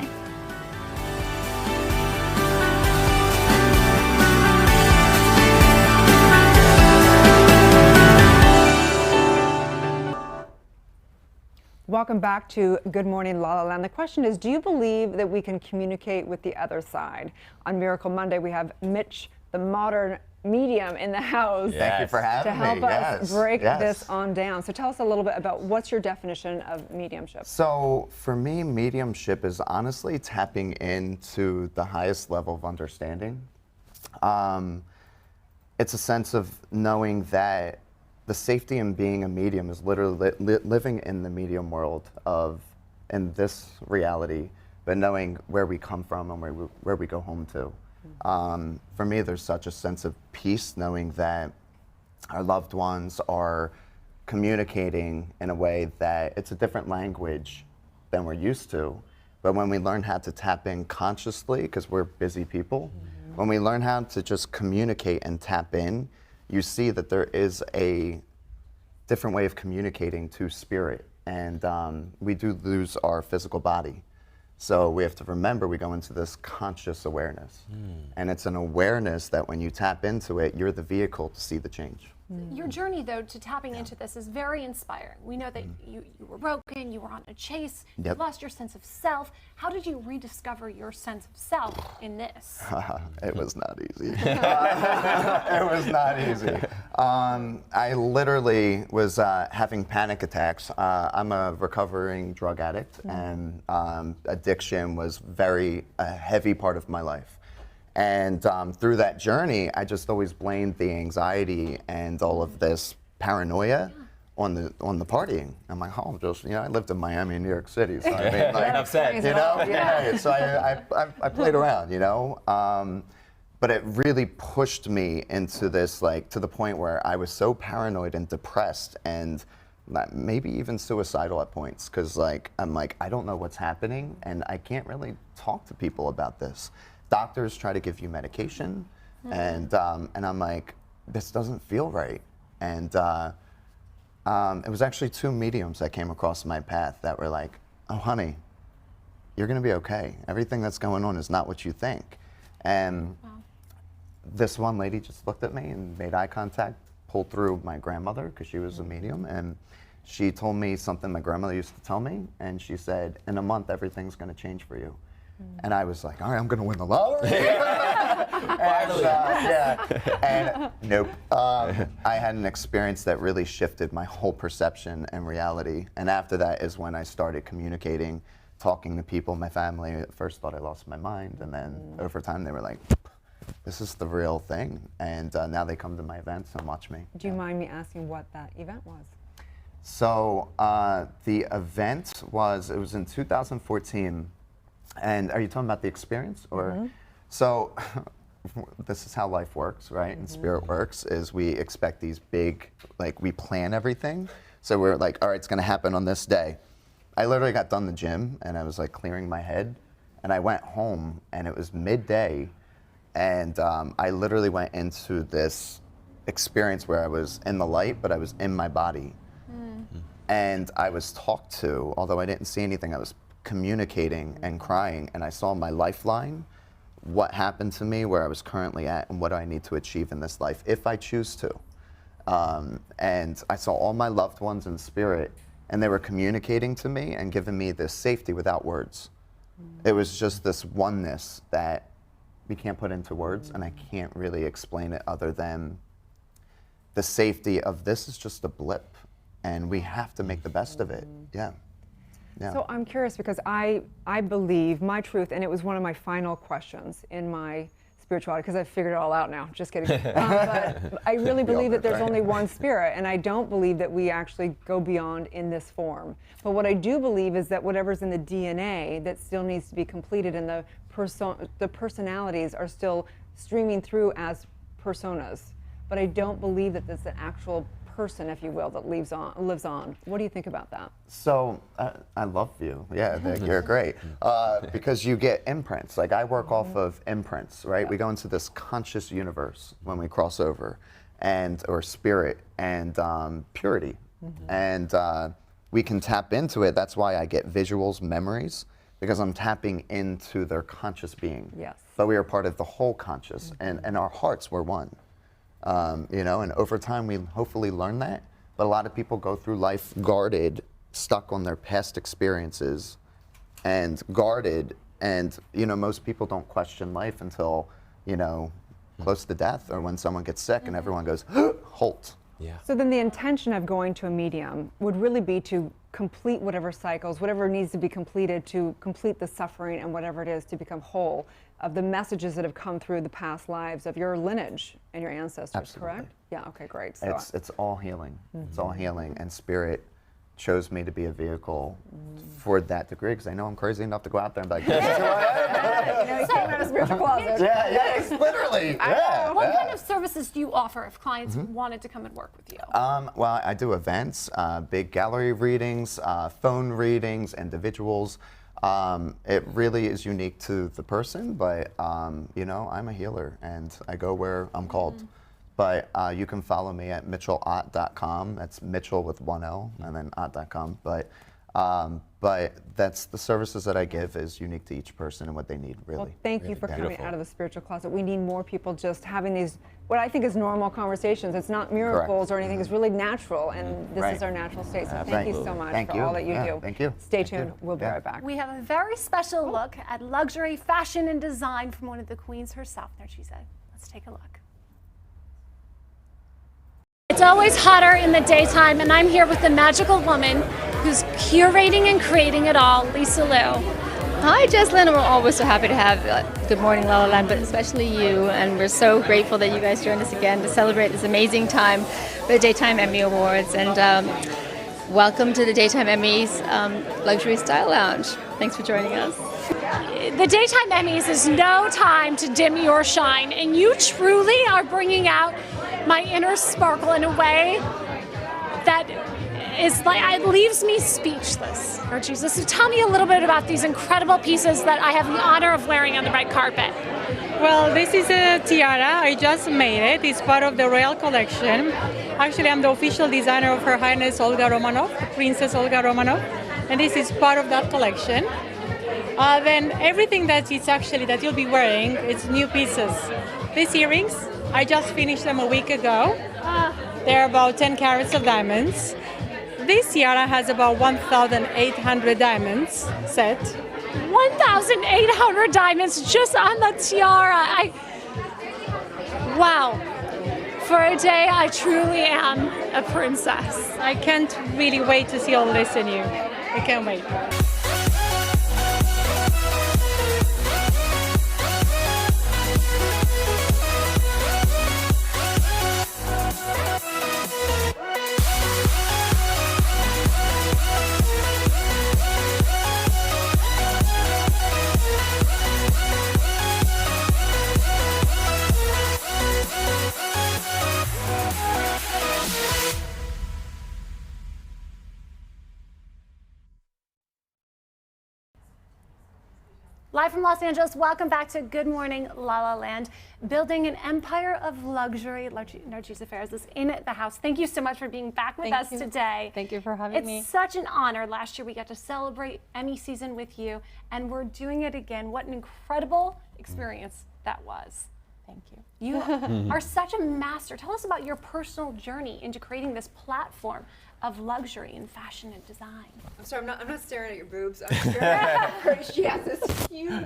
Welcome back to Good Morning La La Land. The question is, do you believe that we can communicate with the other side? On Miracle Monday, we have Mitch, the modern medium, in the house. Thank you for having to help me. us break this on down. So tell us a little bit about what's your definition of mediumship? So for me, mediumship is honestly tapping into the highest level of understanding. It's a sense of knowing that the safety in being a medium is literally living in the medium world in this reality, but knowing where we come from and where we go home to. For me, there's such a sense of peace knowing that our loved ones are communicating in a way that it's a different language than we're used to. But when we learn how to tap in consciously, because we're busy people, when we learn how to just communicate and tap in, you see that there is a different way of communicating to spirit. And we do lose our physical body. So we have to remember we go into this conscious awareness. And it's an awareness that when you tap into it, you're the vehicle to see the change. Your journey, though, to tapping into this is very inspiring. We know that you were broken, you were on a chase, you lost your sense of self. How did you rediscover your sense of self in this? It was not easy. It was not easy. I literally was having panic attacks. I'm a recovering drug addict, and addiction was a heavy part of my life. And through that journey, I just always blamed the anxiety and all of this paranoia on the partying. I'm like, oh, I lived in Miami and New York City, so I mean, like, enough said. So I played around, but it really pushed me into this, like, to the point where I was so paranoid and depressed and maybe even suicidal at points, because I'm like, I don't know what's happening, and I can't really talk to people about this. Doctors try to give you medication, and I'm like, this doesn't feel right. And it was actually 2 mediums that came across my path that were like, oh, honey, you're gonna be okay. Everything that's going on is not what you think. And this one lady just looked at me and made eye contact, pulled through my grandmother, because she was a medium, and she told me something my grandmother used to tell me, and she said, in a month, everything's gonna change for you. And I was like, all right, I'm going to win the lottery. And nope. I had an experience that really shifted my whole perception and reality. And after that is when I started communicating, talking to people, my family. At first thought I lost my mind. And then over time, they were like, this is the real thing. And now they come to my events and watch me. Do you mind me asking what that event was? So the event was in 2014. And are you talking about the experience, or? So this is how life works, right? And spirit works, is we expect these big, we plan everything. So we're like, all right, it's gonna happen on this day. I literally got done the gym, and I was clearing my head, and I went home, and it was midday, and I literally went into this experience where I was in the light, but I was in my body. And I was talked to, although I didn't see anything, I was communicating and crying, and I saw my lifeline, what happened to me, where I was currently at, and what do I need to achieve in this life if I choose to. And I saw all my loved ones in spirit, and they were communicating to me and giving me this safety without words. It was just this oneness that we can't put into words, and I can't really explain it other than the safety of this is just a blip, and we have to make the best of it. Yeah. So I'm curious, because I believe my truth, and it was one of my final questions in my spirituality because I've figured it all out now. Just kidding. But I really believe that there's only one spirit, and I don't believe that we actually go beyond in this form. But what I do believe is that whatever's in the DNA that still needs to be completed, and the personalities are still streaming through as personas. But I don't believe that there's an actual person, if you will, that lives on. What do you think about that? So I love you. Yeah, you're great. Because you get imprints. Like I work off of imprints, right? Yeah. We go into this conscious universe when we cross over, or spirit and purity. And we can tap into it. That's why I get visuals, memories, because I'm tapping into their conscious being. Yes. But we are part of the whole conscious, and our hearts were one. You know, and over time we hopefully learn that. But a lot of people go through life guarded, stuck on their past experiences, and guarded. And you know, most people don't question life until, you know, close to death, or when someone gets sick and everyone goes, halt. Yeah. So then the intention of going to a medium would really be to complete whatever cycles, whatever needs to be completed to complete the suffering and whatever it is to become whole of the messages that have come through the past lives of your lineage and your ancestors. Absolutely. Correct? Yeah, okay, great. So It's all healing. It's all healing, and spirit chose me to be a vehicle for that degree, because I know I'm crazy enough to go out there and be like, this is who I am. you know, you came out of spiritual closet. Yeah, literally. Yeah, What kind of services do you offer if clients wanted to come and work with you? Well, I do events, big gallery readings, phone readings, individuals. It really is unique to the person, but you know, I'm a healer and I go where I'm called. But you can follow me at mitchellott.com. That's Mitchell with one L and then ott.com. But that's the services that I give is unique to each person and what they need, really. Well, thank you for coming out of the spiritual closet. We need more people just having these, what I think is normal conversations. It's not miracles or anything. It's really natural, and this is our natural state. So thank you so much for all that you do. Thank you. Stay tuned. We'll be right back. We have a very special look at luxury, fashion, and design from one of the queens herself. There she said. Let's take a look. It's always hotter in the daytime, and I'm here with the magical woman who's curating and creating it all, Lisa Lou. Hi, Jesslyn. We're always so happy to have Good Morning LaLa Land, but especially you. And we're so grateful that you guys joined us again to celebrate this amazing time for the Daytime Emmy Awards. And welcome to the Daytime Emmys Luxury Style Lounge. Thanks for joining us. The Daytime Emmys is no time to dim your shine, and you truly are bringing out my inner sparkle in a way that is like, it leaves me speechless. Lord Jesus, so tell me a little bit about these incredible pieces that I have the honor of wearing on the red carpet. Well, this is a tiara. I just made it. It's part of the Royal Collection. Actually, I'm the official designer of Her Highness Olga Romanov, Princess Olga Romanov, and this is part of that collection. Then everything that you'll be wearing, it's new pieces. These earrings, I just finished them a week ago. They're about 10 carats of diamonds. This tiara has about 1,800 diamonds set. 1,800 diamonds just on the tiara. Wow. For a day, I truly am a princess. I can't really wait to see all this in you. I can't wait. Live from Los Angeles, welcome back to Good Morning LaLa Land. Building an empire of luxury. Narcisa Ferris is in the house. Thank you so much for being back with us today. Thank you for having me. It's such an honor. Last year we got to celebrate Emmy season with you, and we're doing it again. What an incredible experience that was. Thank you. You are such a master. Tell us about your personal journey into creating this platform of luxury and fashion and design. I'm sorry, I'm not staring at your boobs. I'm staring at her. She has this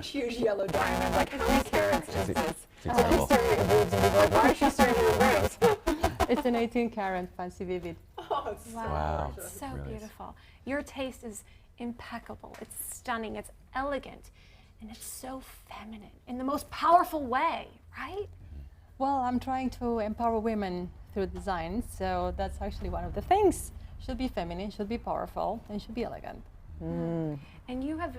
huge yellow diamond. Like, how many carats is this? I'm just staring at your boobs and be like, why is she staring at your boobs? It's an 18 carat fancy vivid. Oh, it's wow. It's so beautiful. Your taste is impeccable. It's stunning. It's elegant. and it's so feminine in the most powerful way, right? Well, I'm trying to empower women through design, so that's actually one of the things. Should be feminine, should be powerful, and should be elegant. And you have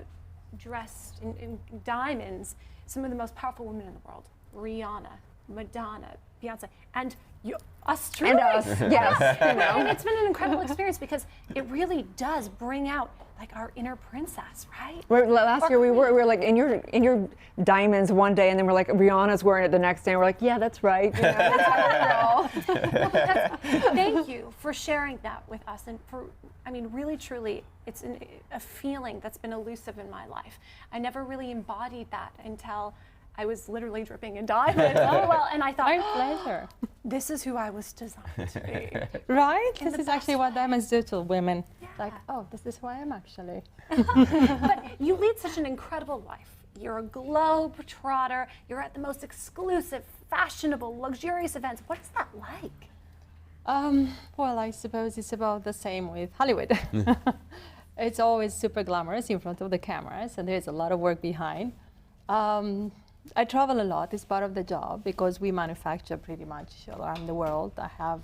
dressed in diamonds some of the most powerful women in the world: Rihanna, Madonna, Beyonce, and you, us truly. And us, yes. You know. And it's been an incredible experience because it really does bring out like our inner princess, right? Last year we were like in your diamonds one day, and then we're like Rihanna's wearing it the next day, and we're like, yeah, that's right. You know, that's how we roll. Well, thank you for sharing that with us, and for, I mean, really, truly, it's a feeling that's been elusive in my life. I never really embodied that until I was literally dripping in diamonds. Oh, well, and I thought, My pleasure. This is who I was designed to be. Right? In This the is actually best what diamonds do to women. Yeah. Like, oh, this is who I am actually. But you lead such an incredible life. You're a globe trotter. You're at the most exclusive, fashionable, luxurious events. What is that like? Well, I suppose it's about the same with Hollywood. It's always super glamorous in front of the cameras, and there's a lot of work behind. I travel a lot. It's part of the job because we manufacture pretty much all around the world. I have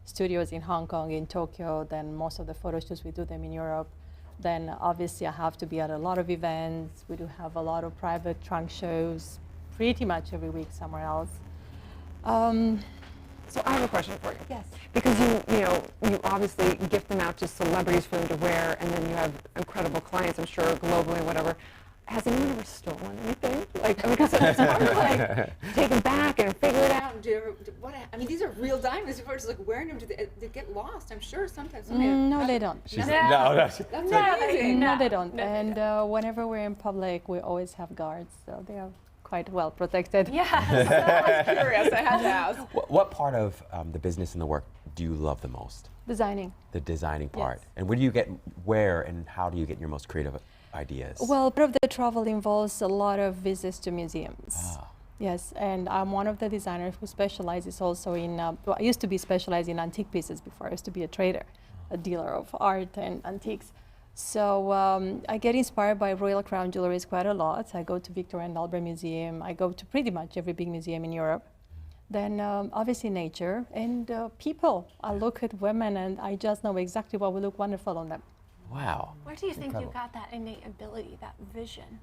studios in Hong Kong, in Tokyo, then most of the photo shoots, we do them in Europe. Then obviously I have to be at a lot of events. We do have a lot of private trunk shows, pretty much every week somewhere else. So I have a question for you. Yes. Because you obviously gift them out to celebrities for them to wear, and then you have incredible clients, I'm sure, globally, whatever. Has anyone ever stolen anything? Like, because it's hard to like take them back and figure it out. I mean, these are real diamonds. If we're just like wearing them, they get lost. I'm sure sometimes. No, they don't. That's amazing. No, they don't. And whenever we're in public, we always have guards, so they are quite well protected. Yes. I was curious. I had to ask. What part of the business and the work do you love the most? Designing. The designing part. Yes. And where and how do you get your most creative ideas? Well, part of the travel involves a lot of visits to museums. Yes, and I'm one of the designers who specializes also in, I used to be specialized in antique pieces before. I used to be a trader, a dealer of art and antiques. So I get inspired by Royal Crown jewelries quite a lot. I go to Victoria and Albert Museum. I go to pretty much every big museum in Europe. Then obviously nature and people. I look at women and I just know exactly what will look wonderful on them. Wow. Where do you think you got that innate ability, that vision?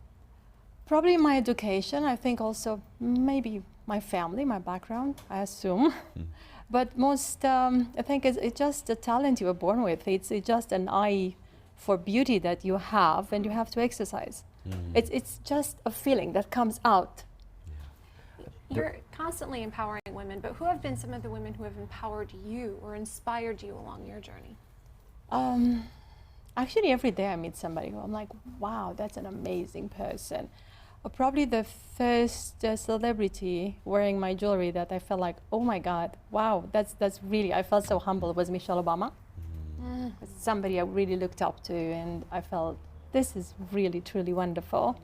Probably my education. I think also maybe my family, my background, I assume. But most, I think it's just a talent you were born with. It's just an eye for beauty that you have and you have to exercise. It's just a feeling that comes out. You're constantly empowering women, but who have been some of the women who have empowered you or inspired you along your journey? Actually, every day I meet somebody who I'm like, wow, that's an amazing person. Probably the first celebrity wearing my jewelry that I felt like, oh my God, wow, that's really, I felt so humble, was Michelle Obama. Somebody I really looked up to, and I felt, this is really, truly wonderful.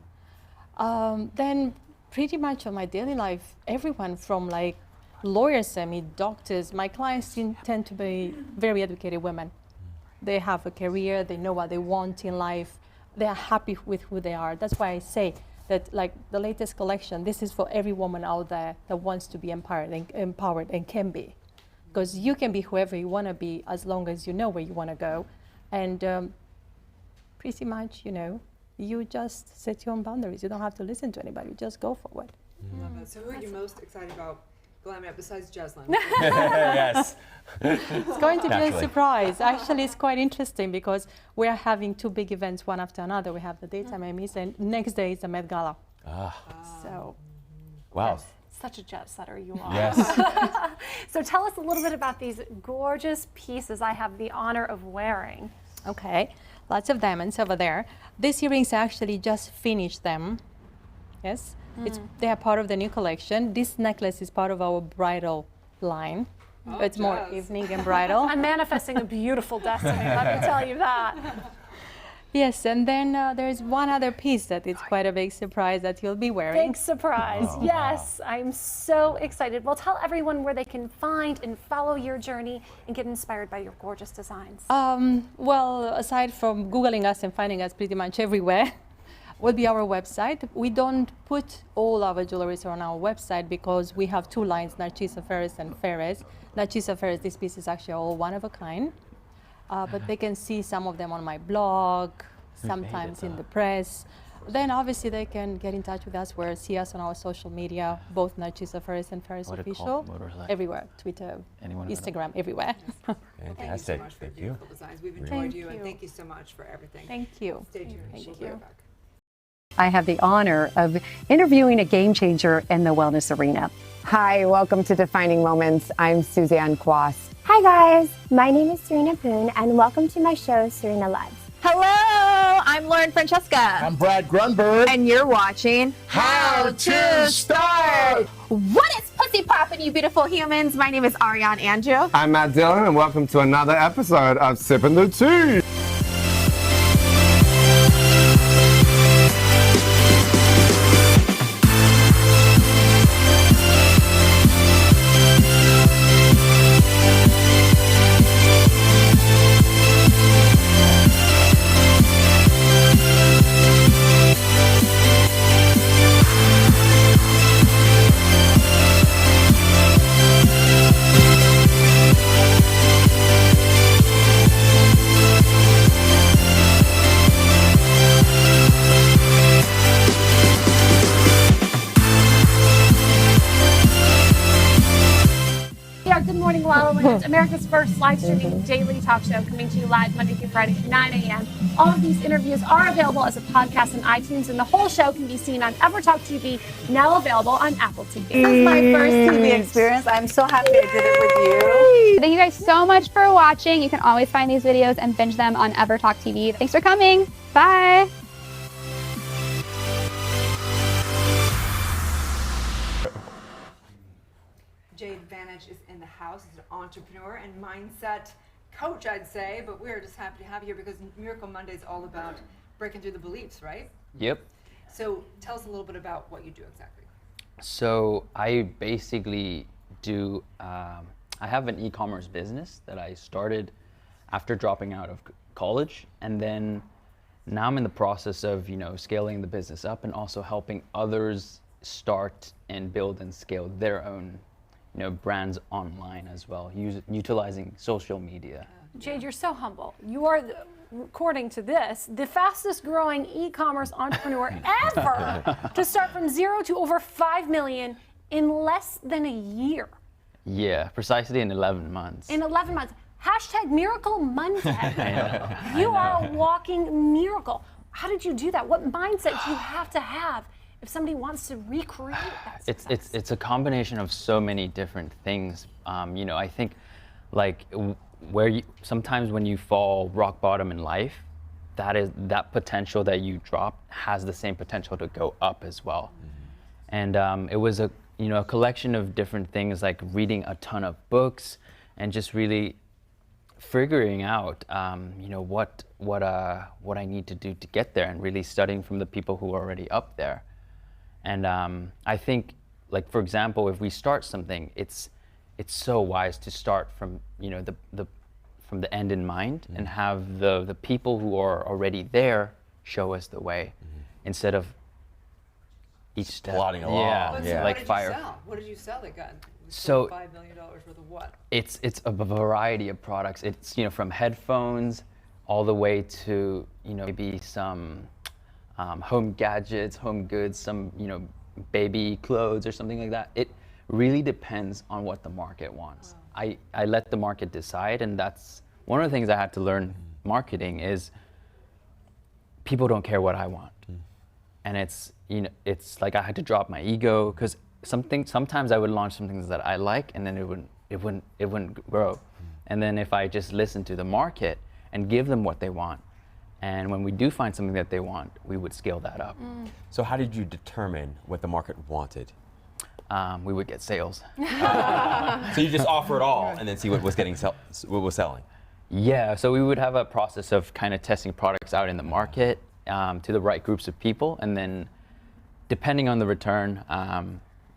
Then pretty much on my daily life, everyone from like lawyers, I mean, doctors, my clients tend to be very educated women. They have a career, they know what they want in life, they are happy with who they are. That's why I say that like the latest collection, this is for every woman out there that wants to be empowered and can be. Because you can be whoever you want to be as long as you know where you want to go. And pretty much, you just set your own boundaries. You don't have to listen to anybody, just go forward. I love that. So who are you most excited about glamming up besides Jeslyn? Yes. It's going to be a surprise. Actually, it's quite interesting because we are having two big events one after another. We have the daytime Emmys, and next day is the Met Gala. So, wow. Such a jet setter you are. Yes. So tell us a little bit about these gorgeous pieces I have the honor of wearing. Okay, lots of diamonds over there. These earrings actually just finished them. Yes, they are part of the new collection. This necklace is part of our bridal line. Oh, it's more evening and bridal. I'm manifesting a beautiful destiny, let me tell you that. Yes, and then there's one other piece that is quite a big surprise that you'll be wearing. Big surprise, yes. I'm so excited. Well, tell everyone where they can find and follow your journey and get inspired by your gorgeous designs. Well, aside from Googling us and finding us pretty much everywhere, will be our website. We don't put all our jewelry on our website because we have two lines, Narcisa Ferris and Ferris. Narcisa Ferris, this piece is actually all one of a kind. But they can see some of them on my blog, sometimes in the press. Then obviously they can get in touch with us or see us on our social media, both Narcisa Ferris and Ferris Official, everywhere, Twitter, Instagram, everywhere. Fantastic. Thank you. Designs. We've enjoyed you, and thank you so much for everything. Thank you. Stay tuned. Thank you. Back. I have the honor of interviewing a game changer in the wellness arena. Hi, welcome to Defining Moments. I'm Suzanne Quast. Hi guys, my name is Serena Poon and welcome to my show, Serena Loves. Hello, I'm Lauren Francesca. I'm Brad Grunberg. And you're watching How to Start. What is pussy poppin', you beautiful humans? My name is Ariane Andrew. I'm Matt Dillon, and welcome to another episode of Sippin' the Tea. America's first live streaming daily talk show, coming to you live Monday through Friday at 9 a.m. All of these interviews are available as a podcast on iTunes, and the whole show can be seen on EverTalk TV, now available on Apple TV. This is my first TV experience. I'm so happy I did it with you. Thank you guys so much for watching. You can always find these videos and binge them on EverTalk TV. Thanks for coming. Bye. Jade Vantage is in the house. He's an entrepreneur and mindset coach, I'd say, but we're just happy to have you here because Miracle Monday is all about breaking through the beliefs, right? Yep. So tell us a little bit about what you do exactly. So I basically do, I have an e-commerce business that I started after dropping out of college, and then now I'm in the process of, scaling the business up and also helping others start and build and scale their own brands online as well, utilizing social media. Jade, you're so humble. You are, according to this, the fastest growing e-commerce entrepreneur ever to start from 0 to over 5 million in less than a year. Yeah, precisely in 11 months. In 11 months. Hashtag Miracle Monday. You are a walking miracle. How did you do that? What mindset do you have to have if somebody wants to recreate that success? It's a combination of so many different things. I think sometimes when you fall rock bottom in life, that potential that you drop has the same potential to go up as well. Mm-hmm. And it was a collection of different things, like reading a ton of books and just really figuring out what I need to do to get there, and really studying from the people who are already up there. And I think, for example, if we start something, it's so wise to start from from the end in mind, and have the people who are already there show us the way, instead of each step. Plodding along. Yeah. What did fire. you sell? What did you sell that got? So $5 million worth of what? It's a variety of products. It's from headphones all the way to maybe some home gadgets, home goods, some baby clothes or something like that. It really depends on what the market wants. Wow. I let the market decide, and that's one of the things I had to learn marketing is people don't care what I want. And it's like I had to drop my ego, because sometimes I would launch some things that I like, and then it wouldn't grow. And then if I just listen to the market and give them what they want, and when we do find something that they want, we would scale that up. So how did you determine what the market wanted? We would get sales. So you just offer it all and then see what was selling? Yeah, so we would have a process of kind of testing products out in the market to the right groups of people, and then depending on the return,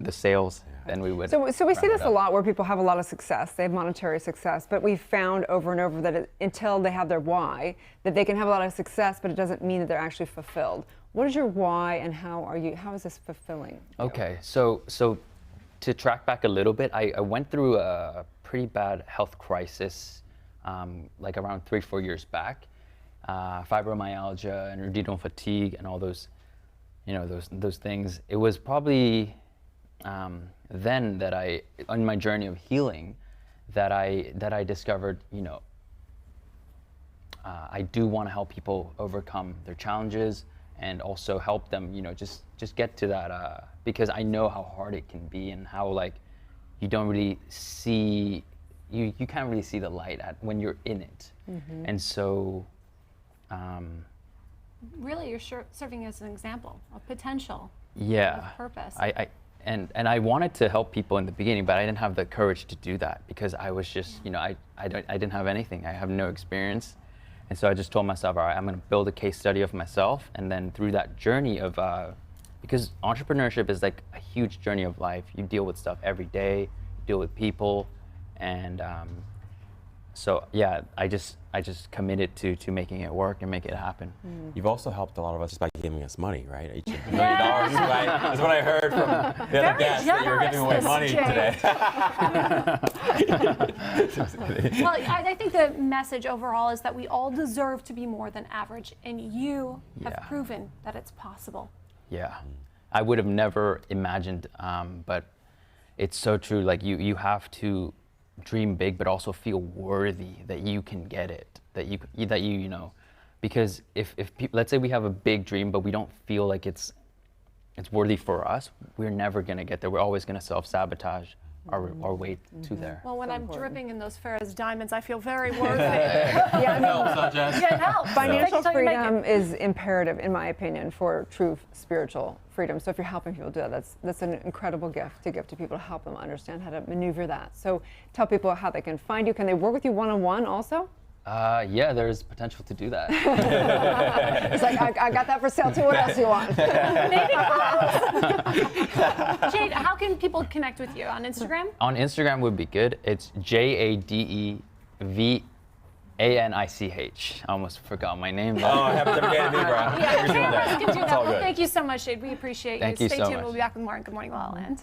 the sales, then we would. So we see wrap this it a up. lot where people have a lot of success. They have monetary success, but we've found over and over that until they have their why, that they can have a lot of success, but it doesn't mean that they're actually fulfilled. What is your why, and how is this fulfilling? Okay, so to track back a little bit, I went through a pretty bad health crisis, like around 3-4 years back. Fibromyalgia and adrenal fatigue and all those, those things. It was probably then that on my journey of healing, that I discovered, I do want to help people overcome their challenges and also help them, just get to that, because I know how hard it can be and how you don't really see, you can't really see the light when you're in it. Mhm. And so, Really, you're serving as an example of potential. yeah, Of purpose. And I wanted to help people in the beginning, but I didn't have the courage to do that because I was just, I didn't have anything. I have no experience. And so I just told myself, all right, I'm going to build a case study of myself. And then through that journey of, because entrepreneurship is like a huge journey of life. You deal with stuff every day, you deal with people. And so, yeah, I just committed to making it work and make it happen. You've also helped a lot of us just by giving us money, right? Each $1 million, right? Is what I heard from the other guests, that you were giving away money today. Well, I think the message overall is that we all deserve to be more than average, and you have Yeah. proven that it's possible. Yeah, I would have never imagined, but it's so true. Like you have to dream big, but also feel worthy that you can get it. That you know, because if people, let's say we have a big dream, but we don't feel like it's worthy for us, we're never gonna get there. We're always gonna self-sabotage our way to there. Well, when I'm dripping in those Ferris diamonds, I feel very worthy. Yeah, I mean, Yeah, it helps. Financial Take it till you make freedom it. is imperative, in my opinion, for true spiritual freedom. So if you're helping people do that, that's an incredible gift to give to people, to help them understand how to maneuver that. So tell people how they can find you. Can they work with you one-on-one also? Yeah, there's potential to do that. It's like, I got that for sale too. What else do you want? Jade, how can people connect with you on Instagram? On Instagram would be good. It's JADEVANICH. I almost forgot my name. Oh, it happens every day to me, bro. Yeah, Every single day. can do It's that. all Well, good. thank you so much, Jade. We appreciate you. Thank you Stay so tuned. much. We'll be back with more on Good Morning La La Land.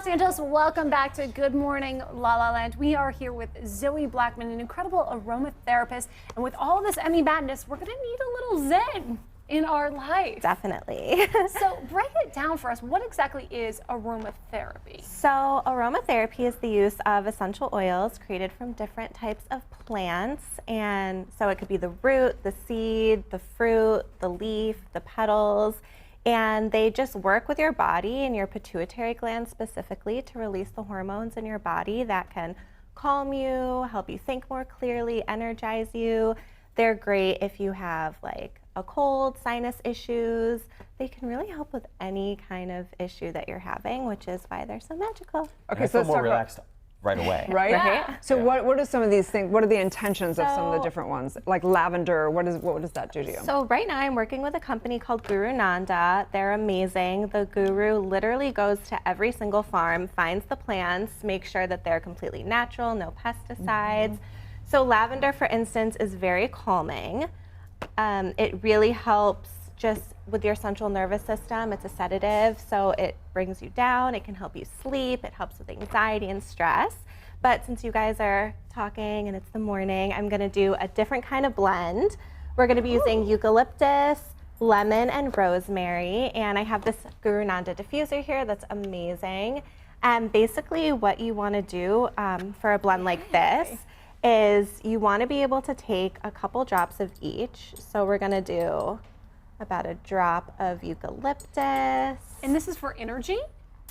Los Angeles, welcome back to Good Morning La La Land. We are here with Zoe Blackman, an incredible aromatherapist. And with all this Emmy madness, we're gonna need a little zen in our life. Definitely. So break it down for us. What exactly is aromatherapy? So aromatherapy is the use of essential oils created from different types of plants. And so it could be the root, the seed, the fruit, the leaf, the petals. And they just work with your body and your pituitary gland specifically to release the hormones in your body that can calm you, help you think more clearly, energize you. They're great if you have like a cold, sinus issues. They can really help with any kind of issue that you're having, which is why they're so magical. Okay, so let's more relaxed right away. Right? Yeah. So what are some of these things? What are the intentions of some of the So- different ones? Like lavender, what does that do to you? So right now I'm working with a company called Guru Nanda. They're amazing. The guru literally goes to every single farm, finds the plants, makes sure that they're completely natural, no pesticides. So lavender, for instance, is very calming. It really helps just with your central nervous system. It's a sedative, so it brings you down. It can help you sleep. It helps with anxiety and stress. But since you guys are talking and it's the morning, I'm gonna do a different kind of blend. We're gonna be using eucalyptus, lemon, and rosemary. And I have this Guru Nanda diffuser here that's amazing. And basically what you wanna do for a blend like this is you wanna be able to take a couple drops of each. So we're gonna do about a drop of eucalyptus. And this is for energy?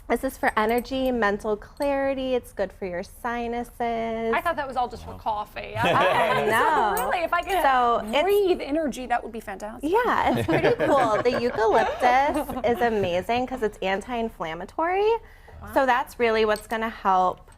This is for energy, mental clarity. It's good for your sinuses. I thought that was all just for coffee. I know. So really, if I could So breathe energy, that would be fantastic. Yeah, it's pretty cool. The eucalyptus is amazing because it's anti-inflammatory. So that's really what's gonna help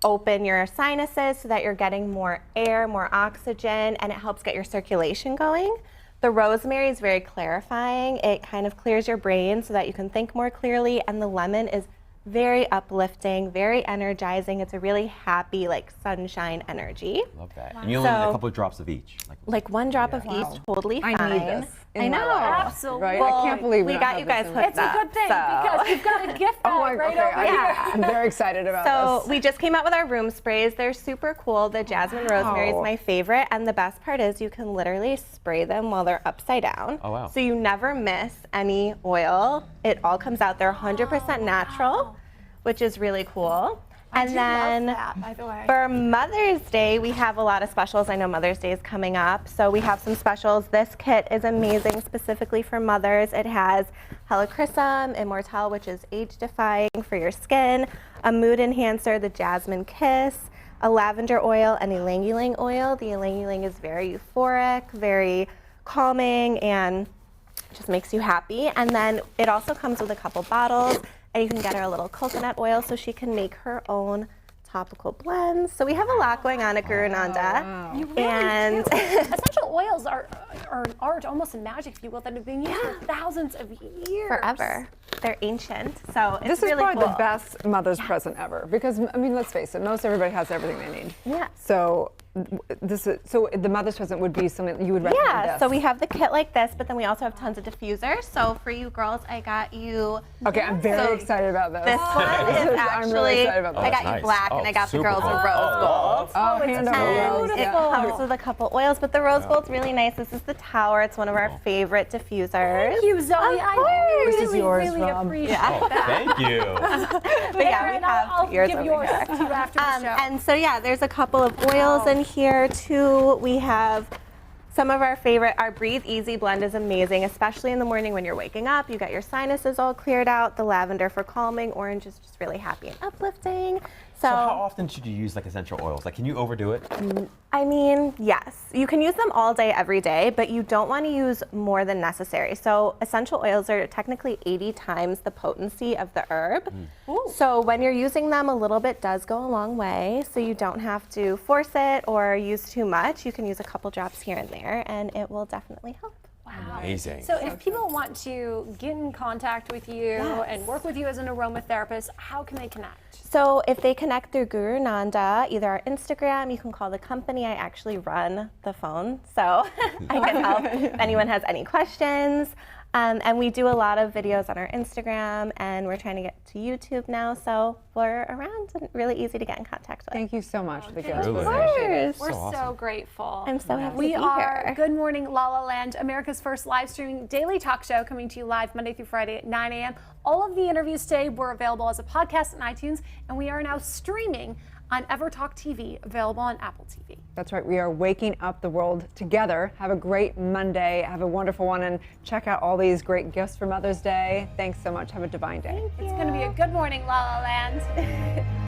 open your sinuses so that you're getting more air, more oxygen, and it helps get your circulation going. The rosemary is very clarifying. It kind of clears your brain so that you can think more clearly, and the lemon is very uplifting, very energizing. It's a really happy, like sunshine energy. Love that. Wow. And you only need So- a couple of drops of each. Like one drop of each, totally I fine. need this in I my know. life. Absolutely. Right? Well, I can't believe we don't got have you this guys in- hooked It's a good thing because you've got a gift bag right over here. I'm very excited about So this. we just came out with our room sprays. They're super cool. The jasmine rosemary is my favorite, and the best part is you can literally spray them while they're upside down. Oh, wow. So you never miss any oil. It all comes out. They're 100% natural, which is really cool. And then that, by the way. for Mother's Day, we have a lot of specials. I know Mother's Day is coming up, so we have some specials. This kit is amazing specifically for mothers. It has helichrysum, immortelle, which is age-defying for your skin, a mood enhancer, the jasmine kiss, a lavender oil, and ylang-ylang oil. The ylang-ylang is very euphoric, very calming, and just makes you happy. And then it also comes with a couple bottles, and you can get her a little coconut oil so she can make her own topical blends. So we have a lot going on at Guru Nanda. You really And do. Essential oils are an art, almost a magic, if you will, that have been used for thousands of years. forever. They're ancient, so it's This is really probably cool. the best mother's present ever because I mean, let's face it, most everybody has everything they need. Yeah. So so the mother's present would be something you would recommend. Yeah, this. so we have the kit like this, but then we also have tons of diffusers. So for you girls, I got you. Okay, I'm very So excited about this. This one I'm is really actually, excited about I this. got you black and I got the girls a rose gold. Oh, hand over And rose. it comes with a couple oils, but the rose gold's really nice. This is the Tower. It's one of our favorite diffusers. Thank you, Zoe. I course. really, This is yours, really Rob. appreciate Yeah. that. Thank you. But yeah, we have I'll yours give over yours here. to you after the show. And so yeah, there's a couple of oils in here too. We have some of our favorite. Our Breathe Easy blend is amazing, especially in the morning when you're waking up. You got your sinuses all cleared out. The lavender for calming. Orange is just really happy and uplifting. So how often should you use like essential oils? Like, can you overdo it? I mean, yes. You can use them all day, every day, but you don't want to use more than necessary. So essential oils are technically 80 times the potency of the herb. So when you're using them, a little bit does go a long way. So you don't have to force it or use too much. You can use a couple drops here and there, and it will definitely help. Wow. Amazing. So if people want to get in contact with you and work with you as an aromatherapist, how can they connect? So if they connect through Guru Nanda, either our Instagram, you can call the company. I actually run the phone, so I can help if anyone has any questions. And we do a lot of videos on our Instagram, and we're trying to get to YouTube now, so we're around and really easy to get in contact with. Thank you so much for the gift. Of course. We're so grateful. I'm so happy We to be are here. Good Morning La La Land, America's first live streaming daily talk show, coming to you live Monday through Friday at 9 a.m. All of the interviews today were available as a podcast on iTunes, and we are now streaming on EverTalk TV, available on Apple TV. That's right. We are waking up the world together. Have a great Monday. Have a wonderful one, and check out all these great gifts for Mother's Day. Thanks so much. Have a divine day. It's going to be a good morning, La La Land.